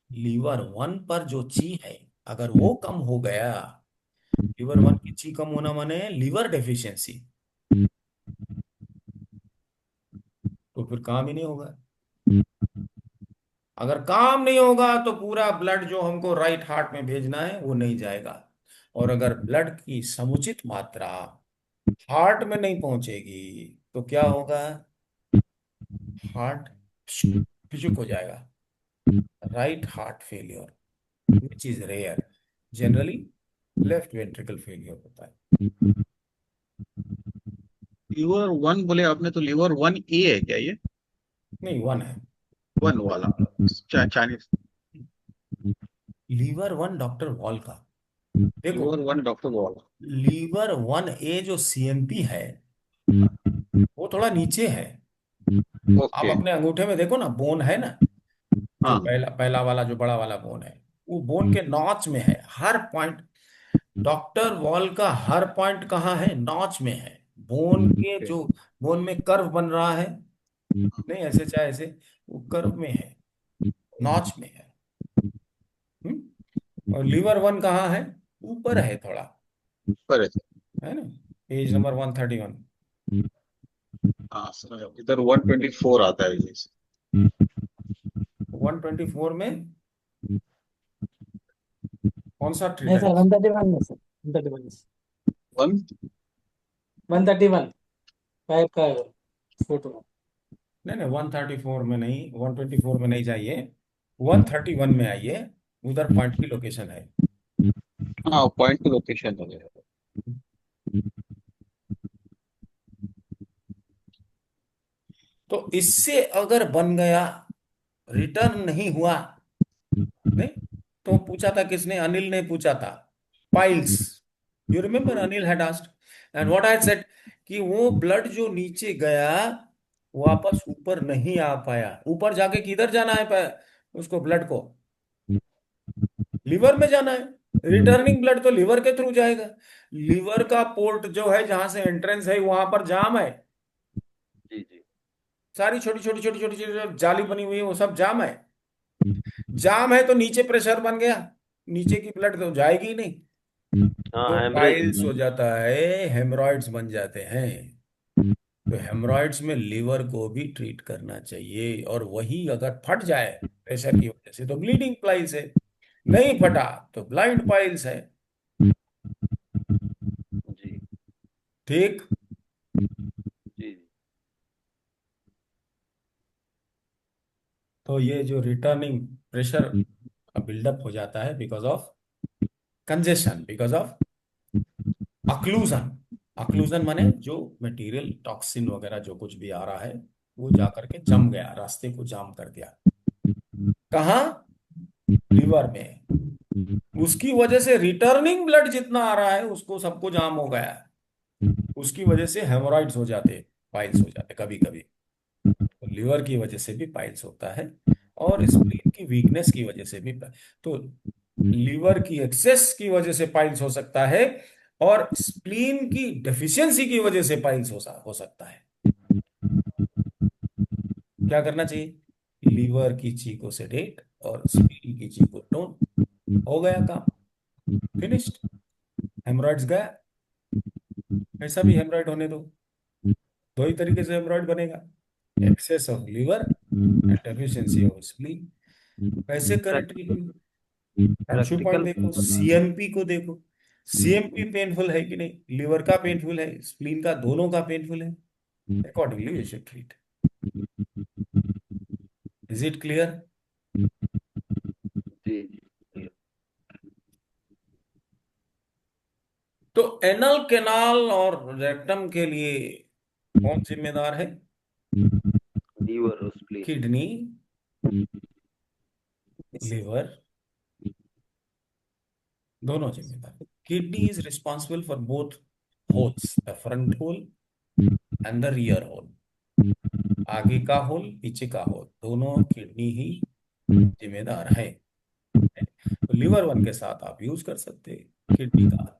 Liver one पर जो ची है अगर वो कम हो गया, लीवर वन की ची कम होना माने लीवर डेफिशिएंसी, तो फिर काम ही नहीं होगा। अगर काम नहीं होगा तो पूरा ब्लड जो हमको राइट हार्ट में भेजना है वो नहीं जाएगा, और अगर ब्लड की समुचित मात्रा हार्ट में नहीं पहुंचेगी तो क्या होगा? हार्ट फिजुक हो जाएगा, right heart failure, which is rare. Generally left ventricle failure होता है। लीवर वन बोले आपने, तो लीवर वन ए है क्या ये? नहीं, वन है। वन वाला Chinese. Liver one doctor Voll का। देखो, लीवर वन डॉक्टर वाला। लीवर वन ए जो सीएमपी है वो थोड़ा नीचे है। आप ओके। अपने अंगूठे में देखो ना, बोन है ना, जो हाँ। पहला पहला वाला जो बड़ा वाला बोन है, वो बोन के नॉच में है हर पॉइंट। डॉक्टर वॉल का हर पॉइंट कहाँ है? नॉच में है। बोन के ओके। जो बोन में कर्व बन रहा है, नहीं ऐसे चाहे ऐसे, वो कर्व में है, नॉच में है। और लीवर वन कहाँ है? ऊपर है थोड़ा, पर है ना? Page number 131। हाँ समझ गया। इधर 124 आता है जैसे। 124 में कौन सा नहीं सर, ट्रीटाइज? 131 में सर, 131 वन 131 पाइप का फोटो। नहीं नहीं, 134 में नहीं, 124 में नहीं जाइए, 131 में आइए, उधर पॉइंट की लोकेशन है। हाँ पॉइंट की लोकेशन है। तो इससे अगर बन गया, रिटर्न नहीं हुआ, नहीं तो पूछा था किसने? अनिल ने पूछा था, piles. You remember Anil had asked, and what I said कि वो ब्लड जो नीचे गया वापस ऊपर नहीं आ पाया। ऊपर जाके किधर जाना है उसको, ब्लड को? लीवर में जाना है। रिटर्निंग ब्लड तो लीवर के थ्रू जाएगा। लीवर का पोर्ट जो है, जहां से एंट्रेंस है, वहां पर जाम है। जी जी। सारी छोटी छोटी छोटी छोटी छोटी जो जाली बनी हुई है, वो सब जाम है। जाम है तो नीचे प्रेशर बन गया, नीचे की ब्लड तो जाएगी ही नहीं, हाँ, तो हेमरेज पाइल्स होता हो जाता है, हेमरॉइड्स बन जाते हैं। तो हेमरॉइड्स में लीवर को भी ट्रीट करना चाहिए। और वही अगर फट जाए प्रेशर की वजह से, तो ब्लीडिंग पाइल्स है। नहीं फटा तो ब्लाइंड पाइल्स है। है। जी ठीक। जी। तो ये जो रिटर्निंग प्रेशर बिल्डअप हो जाता है because of congestion, because of occlusion. Occlusion माने जो मटेरियल, टॉक्सिन वगैरह जो कुछ भी आ रहा है, वो जाकर के जम गया, रास्ते को जाम कर दिया। कहाँ? लीवर में। उसकी वजह से रिटर्निंग ब्लड जितना आ रहा है, उसको सबको जाम हो गया। उसकी वजह से हेमोरॉइड्स हो जाते, पाइल्स हो जाते कभी कभी। तो लीवर की वजह से भी पाइल्स होता है, और स्प्लीन की वीकनेस की वजह से भी तो लीवर की एक्सेस की वजह से पाइल्स हो सकता है, और स्प्लीन की डेफिशिएंसी की वजह से पाइल्स हो सकता है। क्या करना चाहिए? लीवर की ची को सेडेट और स्प्लीन की ची को टोन। हो गया काम, फिनिश्ड। हेमरॉइड्स गया। ऐसा भी हेमरॉइड होने दो। दो ही तरीके से हेमरॉइड बनेगा, excess of liver and deficiency of spleen. कैसे करें ट्रीटमेंट? अच्छी पॉइंट प्रैक्टिकल। देखो, सीएमपी को देखो। सीएमपी पेनफुल है कि नहीं? लीवर का पेनफुल है, स्प्लीन का, दोनों का पेनफुल है। Accordingly you should treat. Is it clear? जी जी। तो एनल कैनाल और रेक्टम के लिए कौन जिम्मेदार है? लीवर और स्प्लीन। किडनी, लिवर, दोनों जिम्मेदार। Kidney is responsible for both holes, the front hole and the rear hole. आगे का होल, पीछे का होल, दोनों किडनी ही जिम्मेदार है। तो लीवर वन के साथ आप यूज कर सकते हैं किडनी का।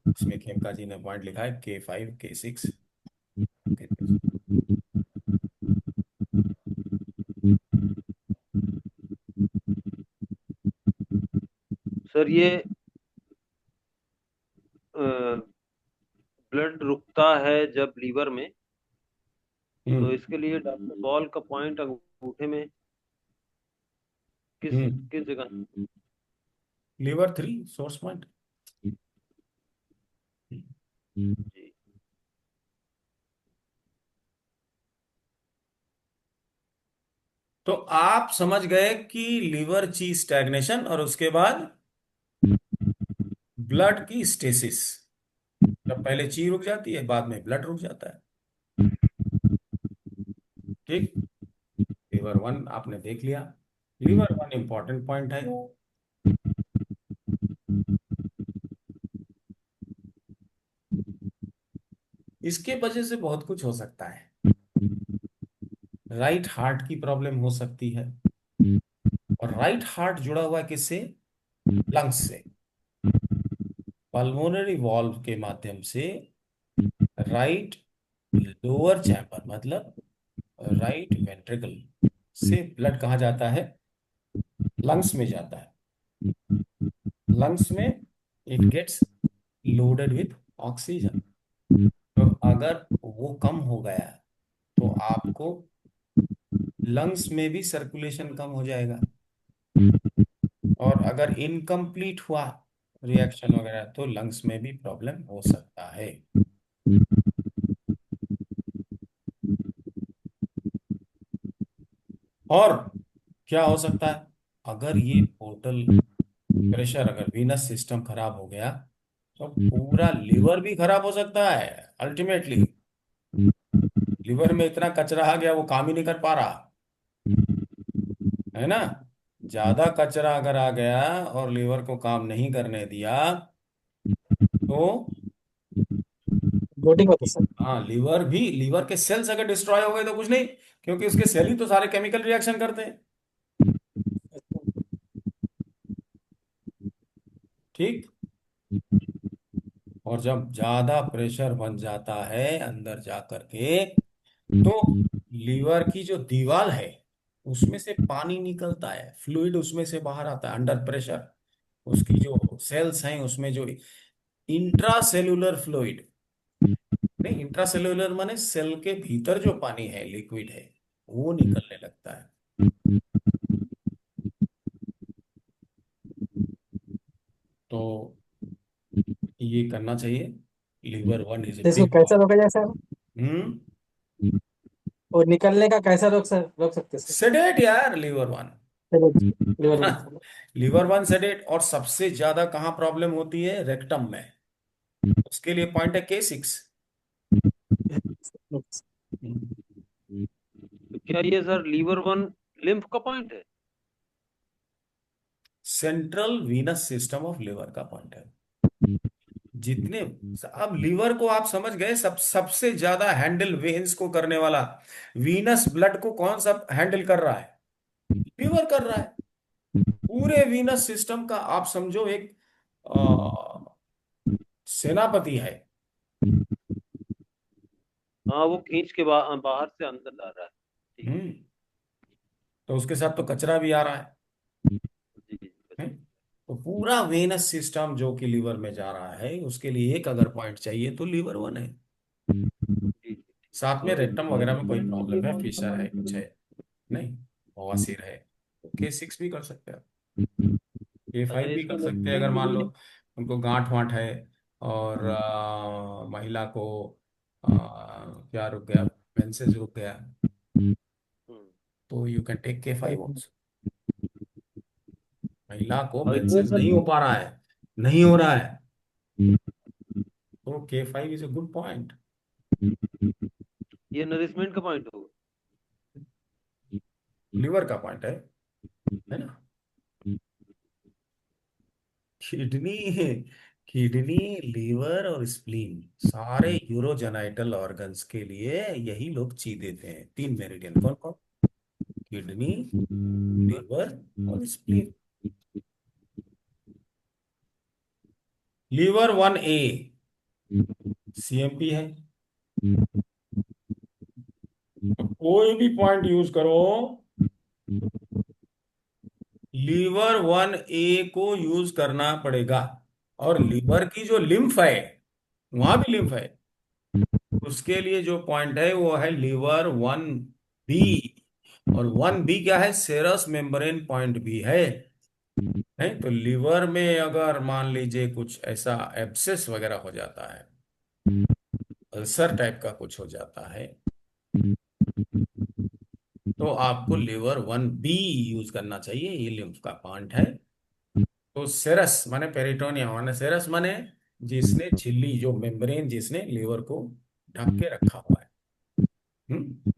इसमें खेमका जी ने पॉइंट लिखा है K5 K6। सर, ये ब्लड रुकता है जब लीवर में, तो इसके लिए डॉक्टर बॉल का पॉइंट अंगूठे में किस किस जगह? Liver 3 source point. जी। तो आप समझ गए कि लीवर ची स्टैग्नेशन, और उसके बाद ब्लड की स्टेसिस। जब पहले ची रुक जाती है, बाद में ब्लड रुक जाता है। ठीक। लीवर वन आपने देख लिया। लीवर वन इंपॉर्टेंट पॉइंट है। इसके वजह से बहुत कुछ हो सकता है। राइट हार्ट की प्रॉब्लम हो सकती है, और राइट हार्ट जुड़ा हुआ है किससे? लंग्स से। पल्मोनरी वॉल्व के माध्यम से राइट लोअर चैम्बर, मतलब राइट वेंट्रिकल से ब्लड कहाँ जाता है? लंग्स में जाता है। लंग्स में it gets loaded with oxygen. तो अगर वो कम हो गया, तो आपको लंग्स में भी सर्कुलेशन कम हो जाएगा। और अगर इनकम्प्लीट हुआ रिएक्शन वगैरह, तो लंग्स में भी प्रॉब्लम हो सकता है। और क्या हो सकता है? अगर ये पोर्टल प्रेशर, अगर वीनस सिस्टम खराब हो गया, तो पूरा लिवर भी खराब हो सकता है अल्टीमेटली। लिवर में इतना कचरा आ गया, वो काम ही नहीं कर पा रहा है ना। ज्यादा कचरा अगर आ गया और लिवर को काम नहीं करने दिया, तो ब्लोटिंग होता है सर। हाँ, लीवर के सेल्स अगर डिस्ट्रॉय हो गए तो कुछ नहीं, क्योंकि उसके सेल ही तो सारे केमिकल रिएक्शन करते हैं। ठीक। और जब ज्यादा प्रेशर बन जाता है अंदर जा करके, तो लीवर की जो दीवार है उसमें से पानी निकलता है, फ्लूइड उसमें से बाहर आता है अंडर प्रेशर। उसकी जो सेल्स हैं उसमें जो इंट्रासेल्यूलर फ्लूइड, नहीं, इंट्रासेल्यूलर माने सेल के भीतर जो पानी है, लिक्विड है, वो निकलने लगता है। तो ये करना चाहिए। लीवर वन इज ए तो इसको बिग कैसे प्रॉब्लम। रोका जाए सर? हम्म। और निकलने का कैसा रोक सकते हैं सर? सेडेट यार, लीवर वन। चलो लीवर में चलो। Liver one sedate. और सबसे ज्यादा कहाँ प्रॉब्लम होती है? रेक्टम में। उसके लिए पॉइंट है K6। तो क्या ये सर लीवर वन लिम्फ का पॉइंट है? Central venous system of liver का पॉइंट है। जितने, अब लीवर को आप समझ गए, सबसे ज्यादा हैंडल वेन्स को करने वाला, वीनस ब्लड को कौन सा हैंडल कर रहा है? लीवर कर रहा है। पूरे वीनस सिस्टम का आप समझो एक सेनापति है। हाँ, वो खींच के बाहर से अंदर ला रहा है। ठीक हम्म। तो उसके साथ तो कचरा भी आ रहा है। है। जी जी हैं? तो पूरा वेनस सिस्टम जो कि लीवर में जा रहा है, उसके लिए एक अगर पॉइंट चाहिए तो लीवर वन है। जी। साथ में रेक्टम वगैरह में कोई प्रॉब्लम है, फिशर है, कुछ है नहीं, बवासीर है, तो K6 भी कर सकते हैं। K5 अच्छा, भी इसको कर सकते हैं अगर मान लो उनको गांठ वांठ है, और महिला को क्या रुक गया, मेंसेस रुक गया, हम्म। तो you can take K5 also. महिला को और मेंसेस नहीं हो पा रहा है, नहीं हो रहा है, तो K5 is a good point. ये नरिशमेंट का पॉइंट होगा। लीवर का पॉइंट है ना। किडनी, किडनी, लीवर और स्प्लीन, सारे यूरोजेनाइटल ऑर्गन्स के लिए यही लोग ची देते हैं। 3 मेरिडियन कौन कौन? किडनी, लीवर और स्प्लीन। लीवर 1A CMP है। तो कोई भी पॉइंट यूज करो, लीवर 1A को यूज करना पड़ेगा। और लीवर की जो लिम्फ है, वहां भी लिम्फ है, उसके लिए जो पॉइंट है वो है लीवर 1B। और 1B क्या है? सेरस मेम्ब्रेन पॉइंट भी है। नहीं तो लीवर में अगर मान लीजिए कुछ ऐसा एब्सेस वगैरह हो जाता है, अल्सर टाइप का कुछ हो जाता है, तो आपको लीवर 1B यूज करना चाहिए। ये लिम्फ का पॉइंट है। तो सेरस माने पेरिटोनियम, माने सेरस माने जिसने झिल्ली, जो मेम्ब्रेन जिसने लीवर को ढक के रखा हुआ है। हम्म।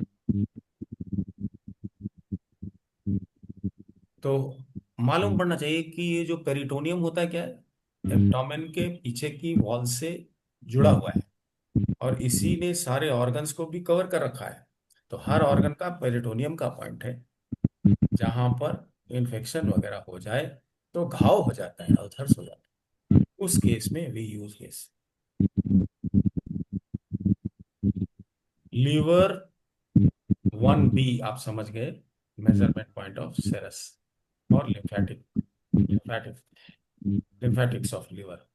तो मालूम पड़ना चाहिए कि ये जो पेरिटोनियम होता है क्या है? एब्डोमेन के पीछे की वॉल से जुड़ा हुआ है, और इसी ने सारे ऑर्गन्स को भी कवर कर रखा है। तो हर ऑर्गन का पेरिटोनियम का पॉइंट है। जहां पर इन्फेक्शन वगैरह हो जाए तो घाव हो जाता है, अल्सर्स हो जाता है, उस केस में we use this. Liver 1B आप समझ गए, मेजरमेंट पॉइंट ऑफ सेरस और lymphatics of liver.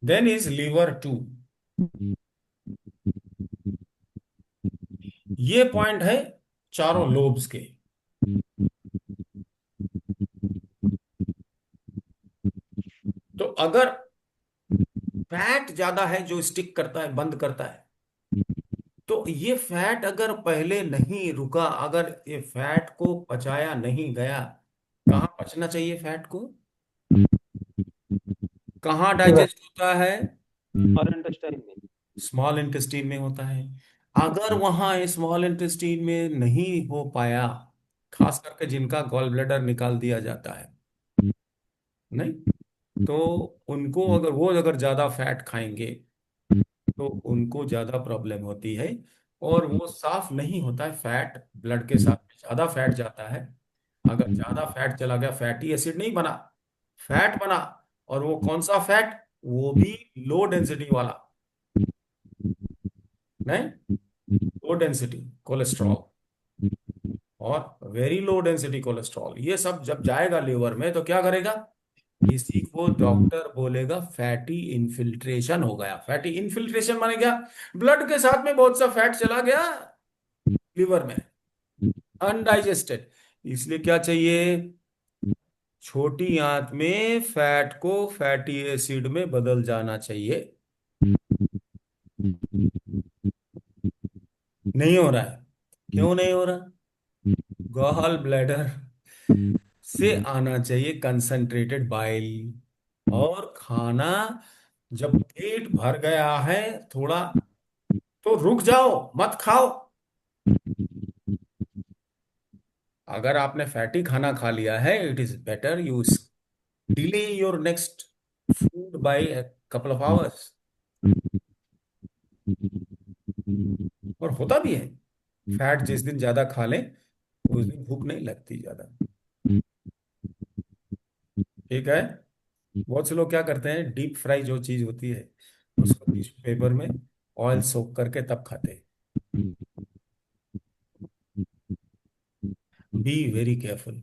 Then is liver 2। ये पॉइंट है चारों लोब्स के। तो अगर फैट ज्यादा है जो स्टिक करता है, बंद करता है, तो ये फैट अगर पहले नहीं रुका, अगर ये फैट को पचाया नहीं गया, कहाँ पचना चाहिए फैट को? कहाँ लीवर। डाइजेस्ट होता है? और इंटेस्टाइन में। स्मॉल इंटेस्टीन में होता है। अगर वहां स्मॉल इंटेस्टीन में नहीं हो पाया, खास करके जिनका गॉल ब्लैडर निकाल दिया जाता है, नहीं, तो उनको अगर ज्यादा फैट खाएंगे तो उनको ज्यादा प्रॉब्लम होती है, और वो साफ नहीं होता है फैट, ब्लड के साथ में ज्यादा फैट जाता है। अगर ज्यादा फैट चला गया, फैटी एसिड नहीं बना, फैट बना, और वो कौन सा फैट, वो भी लो डेंसिटी वाला, नहीं, लो डेंसिटी कोलेस्ट्रॉल और वेरी लो डेंसिटी कोलेस्ट्रॉल, ये सब जब जाएगा लीवर में तो क्या करेगा, इसी को डॉक्टर बोलेगा फैटी इन्फिल्ट्रेशन हो गया। फैटी इन्फिल्ट्रेशन माने क्या, ब्लड के साथ में बहुत सा फैट चला गया लीवर में, अनडाइजेस्टेड। इसलिए क्या चाहिए, छोटी आंत में फैट को फैटी एसिड में बदल जाना चाहिए। नहीं हो रहा है, क्यों नहीं हो रहा, गॉल ब्लैडर से आना चाहिए कंसंट्रेटेड बाइल। और खाना जब पेट भर गया है थोड़ा, तो रुक जाओ, मत खाओ। अगर आपने फैटी खाना खा लिया है, it is better you delay your next food by couple of hours. और होता भी है, फैट जिस दिन ज्यादा खा लें उस दिन भूख नहीं लगती ज्यादा। ठीक है। बहुत से लोग क्या करते हैं, डीप फ्राई जो चीज होती है उसको टिश्यू पेपर में ऑयल सोक करके तब खाते हैं। Be very careful.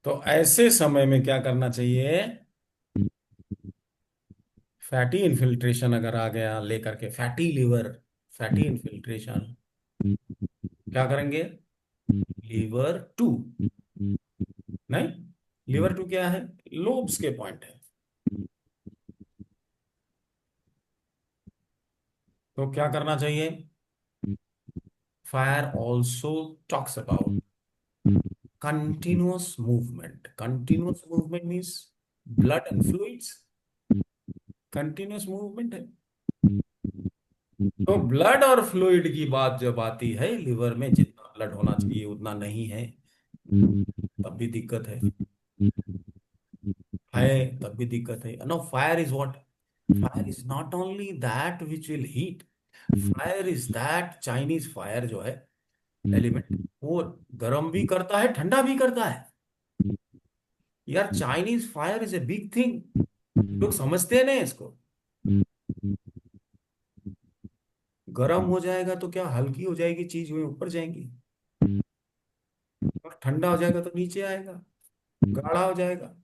तो ऐसे समय में क्या करना चाहिए, फैटी इन्फिल्ट्रेशन अगर आ गया लेकर के, फैटी लिवर, फैटी इन्फिल्ट्रेशन, क्या करेंगे, लीवर टू, नहीं, लीवर टू क्या है, लोब्स के पॉइंट है। तो क्या करना चाहिए, fire also talks about continuous movement. Continuous movement means blood and fluids, continuous movement है। तो ब्लड और फ्लूइड की बात जब आती है, लिवर में जितना ब्लड होना चाहिए उतना नहीं है, तब भी दिक्कत है तब भी दिक्कत है। No, fire is what, fire is not only that which will heat, fire is that, Chinese fire जो है एलिमेंट, वो गर्म भी करता है ठंडा भी करता है। यार Chinese fire is a big thing, लोग समझते हैं नहीं इसको। गर्म हो जाएगा तो क्या हल्की हो जाएगी चीज, हुई ऊपर जाएंगी, और ठंडा हो जाएगा तो नीचे आएगा, गाढ़ा हो जाएगा।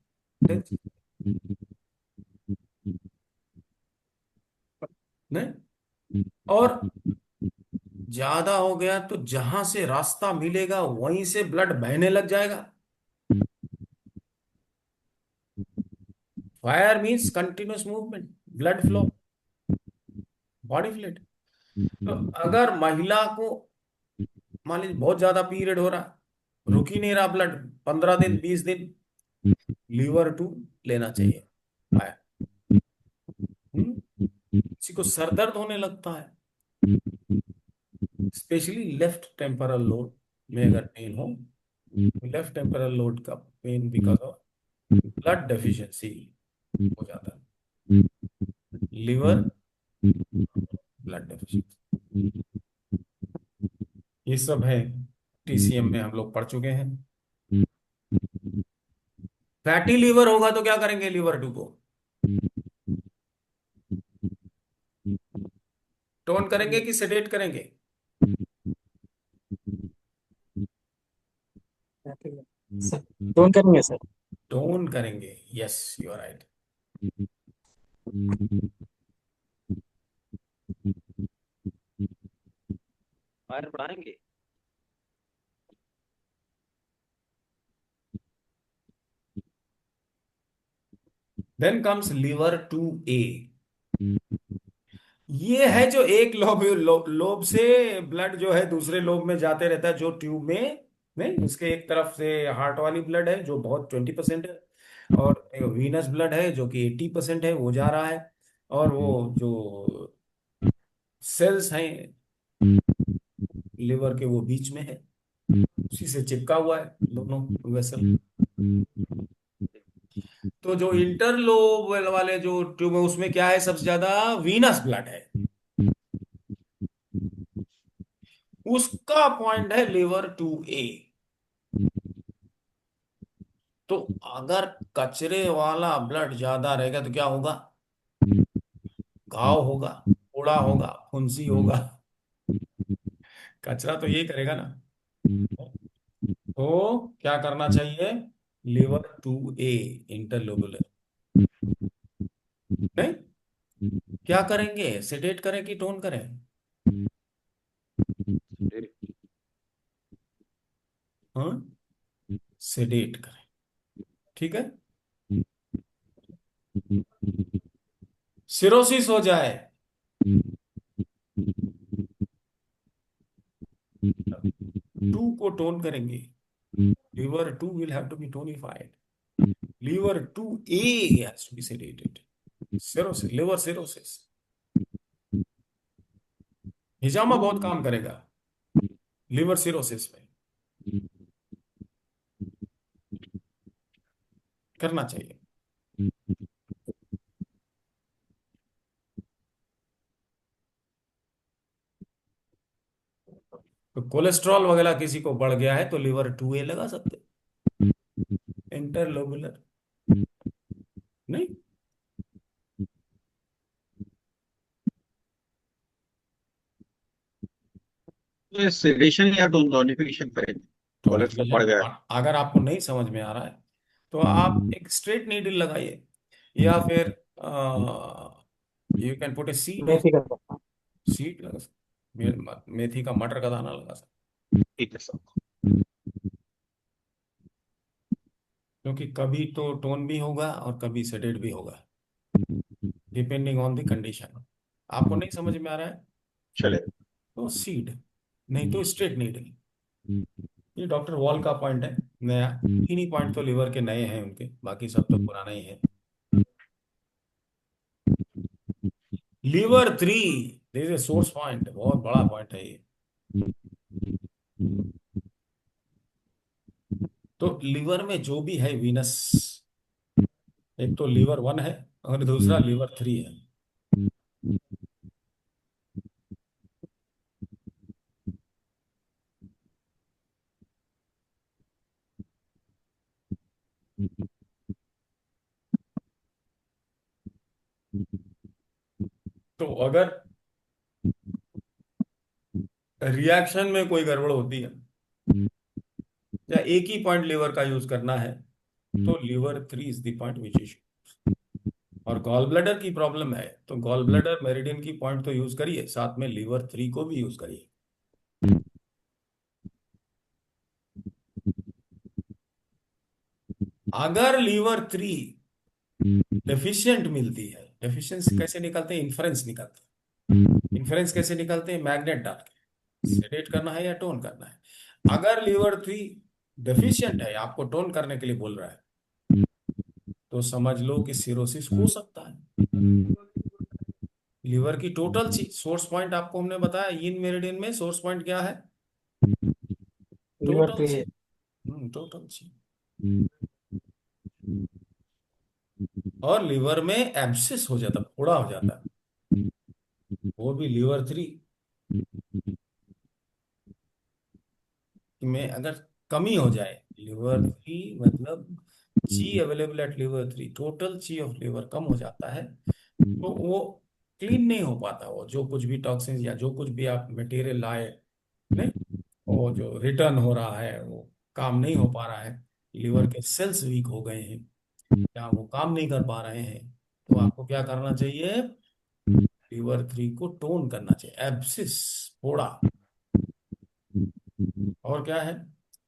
नहीं, और ज्यादा हो गया तो जहां से रास्ता मिलेगा वहीं से ब्लड बहने लग जाएगा। Fire means continuous movement, blood flow, body fluid. तो अगर महिला को मान लीजिए बहुत ज्यादा पीरियड हो रहा, रुक ही नहीं रहा ब्लड, 15 दिन 20 दिन, लीवर टू लेना चाहिए फायर। किसी को सर दर्द होने लगता है, स्पेशली लेफ्ट टेम्परल लोब में अगर पेन हो, लेफ्ट टेम्परल लोब का pain because of blood deficiency हो जाता है, लिवर ब्लड डेफिशिएंसी, ये सब है, टीसीएम में हम लोग पढ़ चुके हैं। फैटी लीवर होगा तो क्या करेंगे लीवर टू को, टोन करेंगे कि सेडेट करेंगे, सर टोन करेंगे सर। टोन करेंगे, yes you are right. Fire बढ़ाएंगे। Then comes liver two A, ये है जो एक लोब से ब्लड जो है दूसरे लोब में जाते रहता है, जो ट्यूब में, नहीं, उसके एक तरफ से हार्ट वाली ब्लड है जो बहुत 20% है, और वीनस ब्लड है जो कि 80% है, वो जा रहा है। और वो जो सेल्स हैं लिवर के वो बीच में है, उसी से चिपका हुआ है दोनों वेसल। तो जो इंटरलोब वाले जो ट्यूब है उसमें क्या है, सबसे ज्यादा वीनस ब्लड है, उसका पॉइंट है लीवर 2A। तो अगर कचरे वाला ब्लड ज्यादा रहेगा तो क्या होगा, घाव होगा, फोड़ा होगा, फुंसी होगा। कचरा तो यही करेगा ना। तो क्या करना चाहिए, लीवर 2A इंटरलोबुलर। नहीं, क्या करेंगे, सेडेट करें कि टोन करें? हाँ, सेडेट करें, ठीक है। सिरोसिस हो जाए, टू को टोन करेंगे, liver 2 will have to be tonified, liver 2A has to be sedated. Cirrhosis, liver cirrhosis, हिजामा बहुत काम करेगा लिवर सिरोसिस में, करना चाहिए। तो कोलेस्ट्रॉल वगैरह किसी को बढ़ गया है तो लीवर 2A लगा सकते, इंटरलोबुलर नहीं। तो सेडेशन या टोनिफिकेशन करेंगे, कोलेस्ट्रॉल बढ़ गया है। अगर आपको नहीं समझ में आ रहा है तो आप एक स्ट्रेट नीडल लगाइए, या फिर you can put a seed, मेथी का पत्ता। सीड लगा सकते, मेथी का मटर का दाना लगा सकते, ठीक है सर। क्योंकि कभी तो टोन भी होगा और कभी सेडेट भी होगा, डिपेंडिंग ऑन द कंडीशन। आपको नहीं समझ में आ रहा है चले। तो सीड, नहीं तो स्ट्रेट नीडल। ये डॉक्टर वॉल का पॉइंट है नया, इन्हीं पॉइंट तो लीवर के नए हैं उनके, बाकी सब तो पुराने ही हैं। Liver 3, this is source point, बहुत बड़ा पॉइंट है ये। तो लीवर में जो भी है वीनस, एक तो लीवर 1 है और दूसरा लीवर 3 है। तो अगर रिएक्शन में कोई गड़बड़ होती है या एक ही पॉइंट लीवर का यूज करना है तो liver 3 is the point which is, और गॉल ब्लैडर की प्रॉब्लम है तो गॉल ब्लैडर मेरिडियन की पॉइंट तो यूज करिए, साथ में लीवर 3 को भी यूज करिए। अगर लीवर 3 डेफिशिएंट मिलती है, डेफिशिएंसी कैसे निकालते हैं, इन्फ्रेंस निकालते हैं। इन्फ्रेंस कैसे निकालते हैं, मैग्नेट डाल के, सेडेट करना है या टोन करना है। अगर लीवर 3 डेफिशिएंट है, आपको टोन करने के लिए बोल रहा है, तो समझ लो कि सिरोसिस हो सकता है। लीवर की टोटल चीज, सोर्स पॉइंट आपको हमने बताया, इन मेरिडियन में सोर्स पॉइंट क्या है, लीवर टोटल 3। चीज, टोटल चीज। और लीवर में एब्सिस हो जाता, फोड़ा हो जाता, वो भी लीवर 3 में अगर कमी हो जाए, लीवर 3 मतलब ची अवेलेबल एट लीवर 3, टोटल ची ऑफ लीवर कम हो जाता है, तो वो क्लीन नहीं हो पाता, वो जो कुछ भी टॉक्सिन या जो कुछ भी आप मटेरियल लाए, नहीं, वो जो रिटर्न हो रहा है वो काम नहीं हो पा रहा है, लीवर के सेल्स वीक हो गए हैं या वो काम नहीं कर पा रहे हैं, तो आपको क्या करना चाहिए, लीवर 3 को टोन करना चाहिए, एब्सिस, फोड़ा। और क्या है,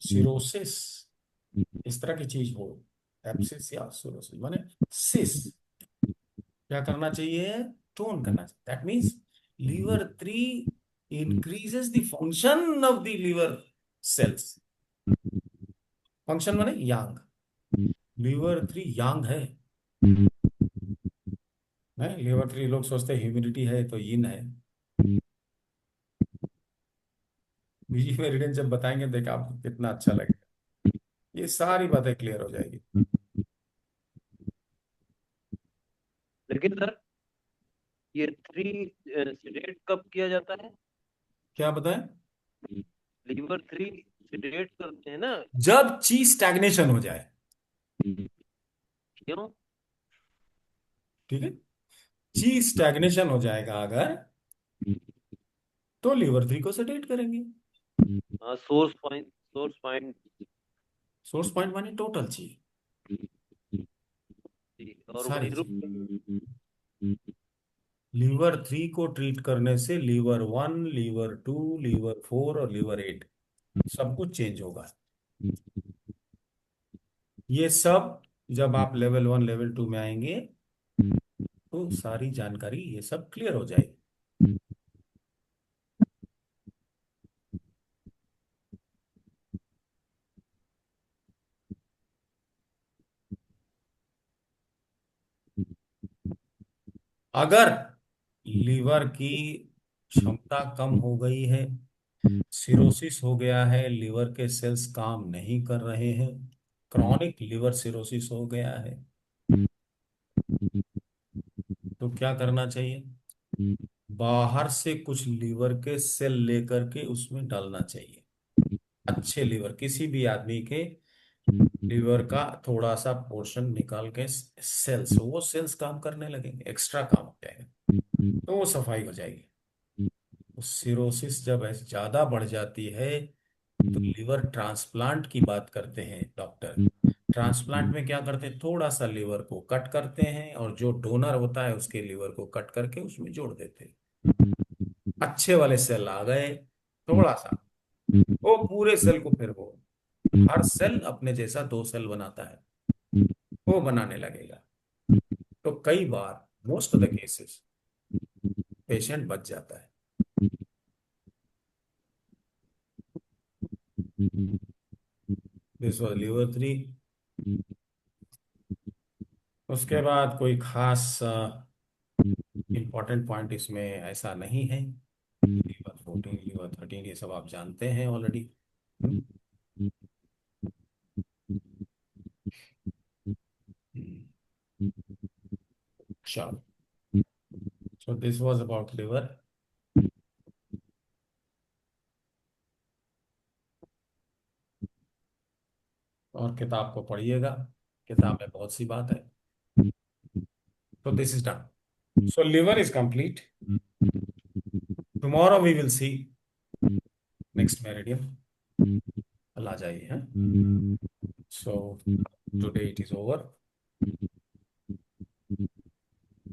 सिरोसिस, इस तरह की चीज हो, एब्सिस या सिरोसिस माने सिस, क्या करना चाहिए, टोन करना चाहिए। That means liver 3 increases the function of the liver cells, function माने यांग, लीवर 3 यांग है, नहीं लीवर 3 लोग सोचते हैं ह्यूमिडिटी है तो यिन है, बीजी मेरिडियन जब बताएंगे देखा आपको कितना अच्छा लगेगा, ये सारी बातें क्लियर हो जाएगी। लेकिन सर ये थ्री सीडेट कब किया जाता है? क्या बताएं? लीवर थ्री सीडेट करते हैं ना? जब ची स्टैग्नेशन हो जाए, क्यों? ठीक है, ची स्टैग्नेशन हो जाएगा अगर, तो लीवर 3 को सेडेट करेंगे। हाँ, सोर्स पॉइंट सोर्स पॉइंट माने टोटल ची, और सारी वही रुक चीज। लीवर 3 को ट्रीट करने से लीवर 1, लीवर 2, लीवर 4 और लीवर 8 सब कुछ चेंज होगा। ये सब जब आप लेवल 1 लेवल 2 में आएंगे तो सारी जानकारी ये सब क्लियर हो जाएगी। अगर लीवर की क्षमता कम हो गई है, सिरोसिस हो गया है, लीवर के सेल्स काम नहीं कर रहे हैं, क्रॉनिक लीवर सिरोसिस हो गया है, तो क्या करना चाहिए? बाहर से कुछ लीवर के सेल लेकर के उसमें डालना चाहिए। अच्छे लीवर, किसी भी आदमी के लीवर का थोड़ा सा पोर्शन निकाल के सेल्स, वो सेल्स काम करने लगेंगे, एक्स्ट्रा काम हो जाएगा, तो वो सफाई हो जाएगी। तो सिरोसिस जब ऐसे ज्यादा बढ़ जाती है तो लीवर ट्रांसप्लांट की बात करते हैं डॉक्टर। ट्रांसप्लांट में क्या करते हैं, थोड़ा सा लीवर को कट करते हैं और जो डोनर होता है उसके लीवर को कट करके उसमें जोड़ देते हैं। अच्छे वाले सेल आ गए, थोड़ा सा वो पूरे सेल को फिर वो, हर सेल अपने जैसा 2 सेल बनाता है, वो बनाने लगेगा। तो कई बार, most of the cases, patient बच जाता है। This was liver 3। उसके बाद कोई खास इंपॉर्टेंट पॉइंट इसमें ऐसा नहीं है। लीवर 14, लीवर 13 ये सब आप जानते हैं ऑलरेडी। चलो, so this was about liver. और किताब को पढ़िएगा, किताब में बहुत सी बात है। तो this is done, so liver is complete. Tomorrow we will see next meridian. कल आ जाइए हैं। So today it is over.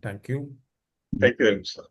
Thank you. Thank you very much sir.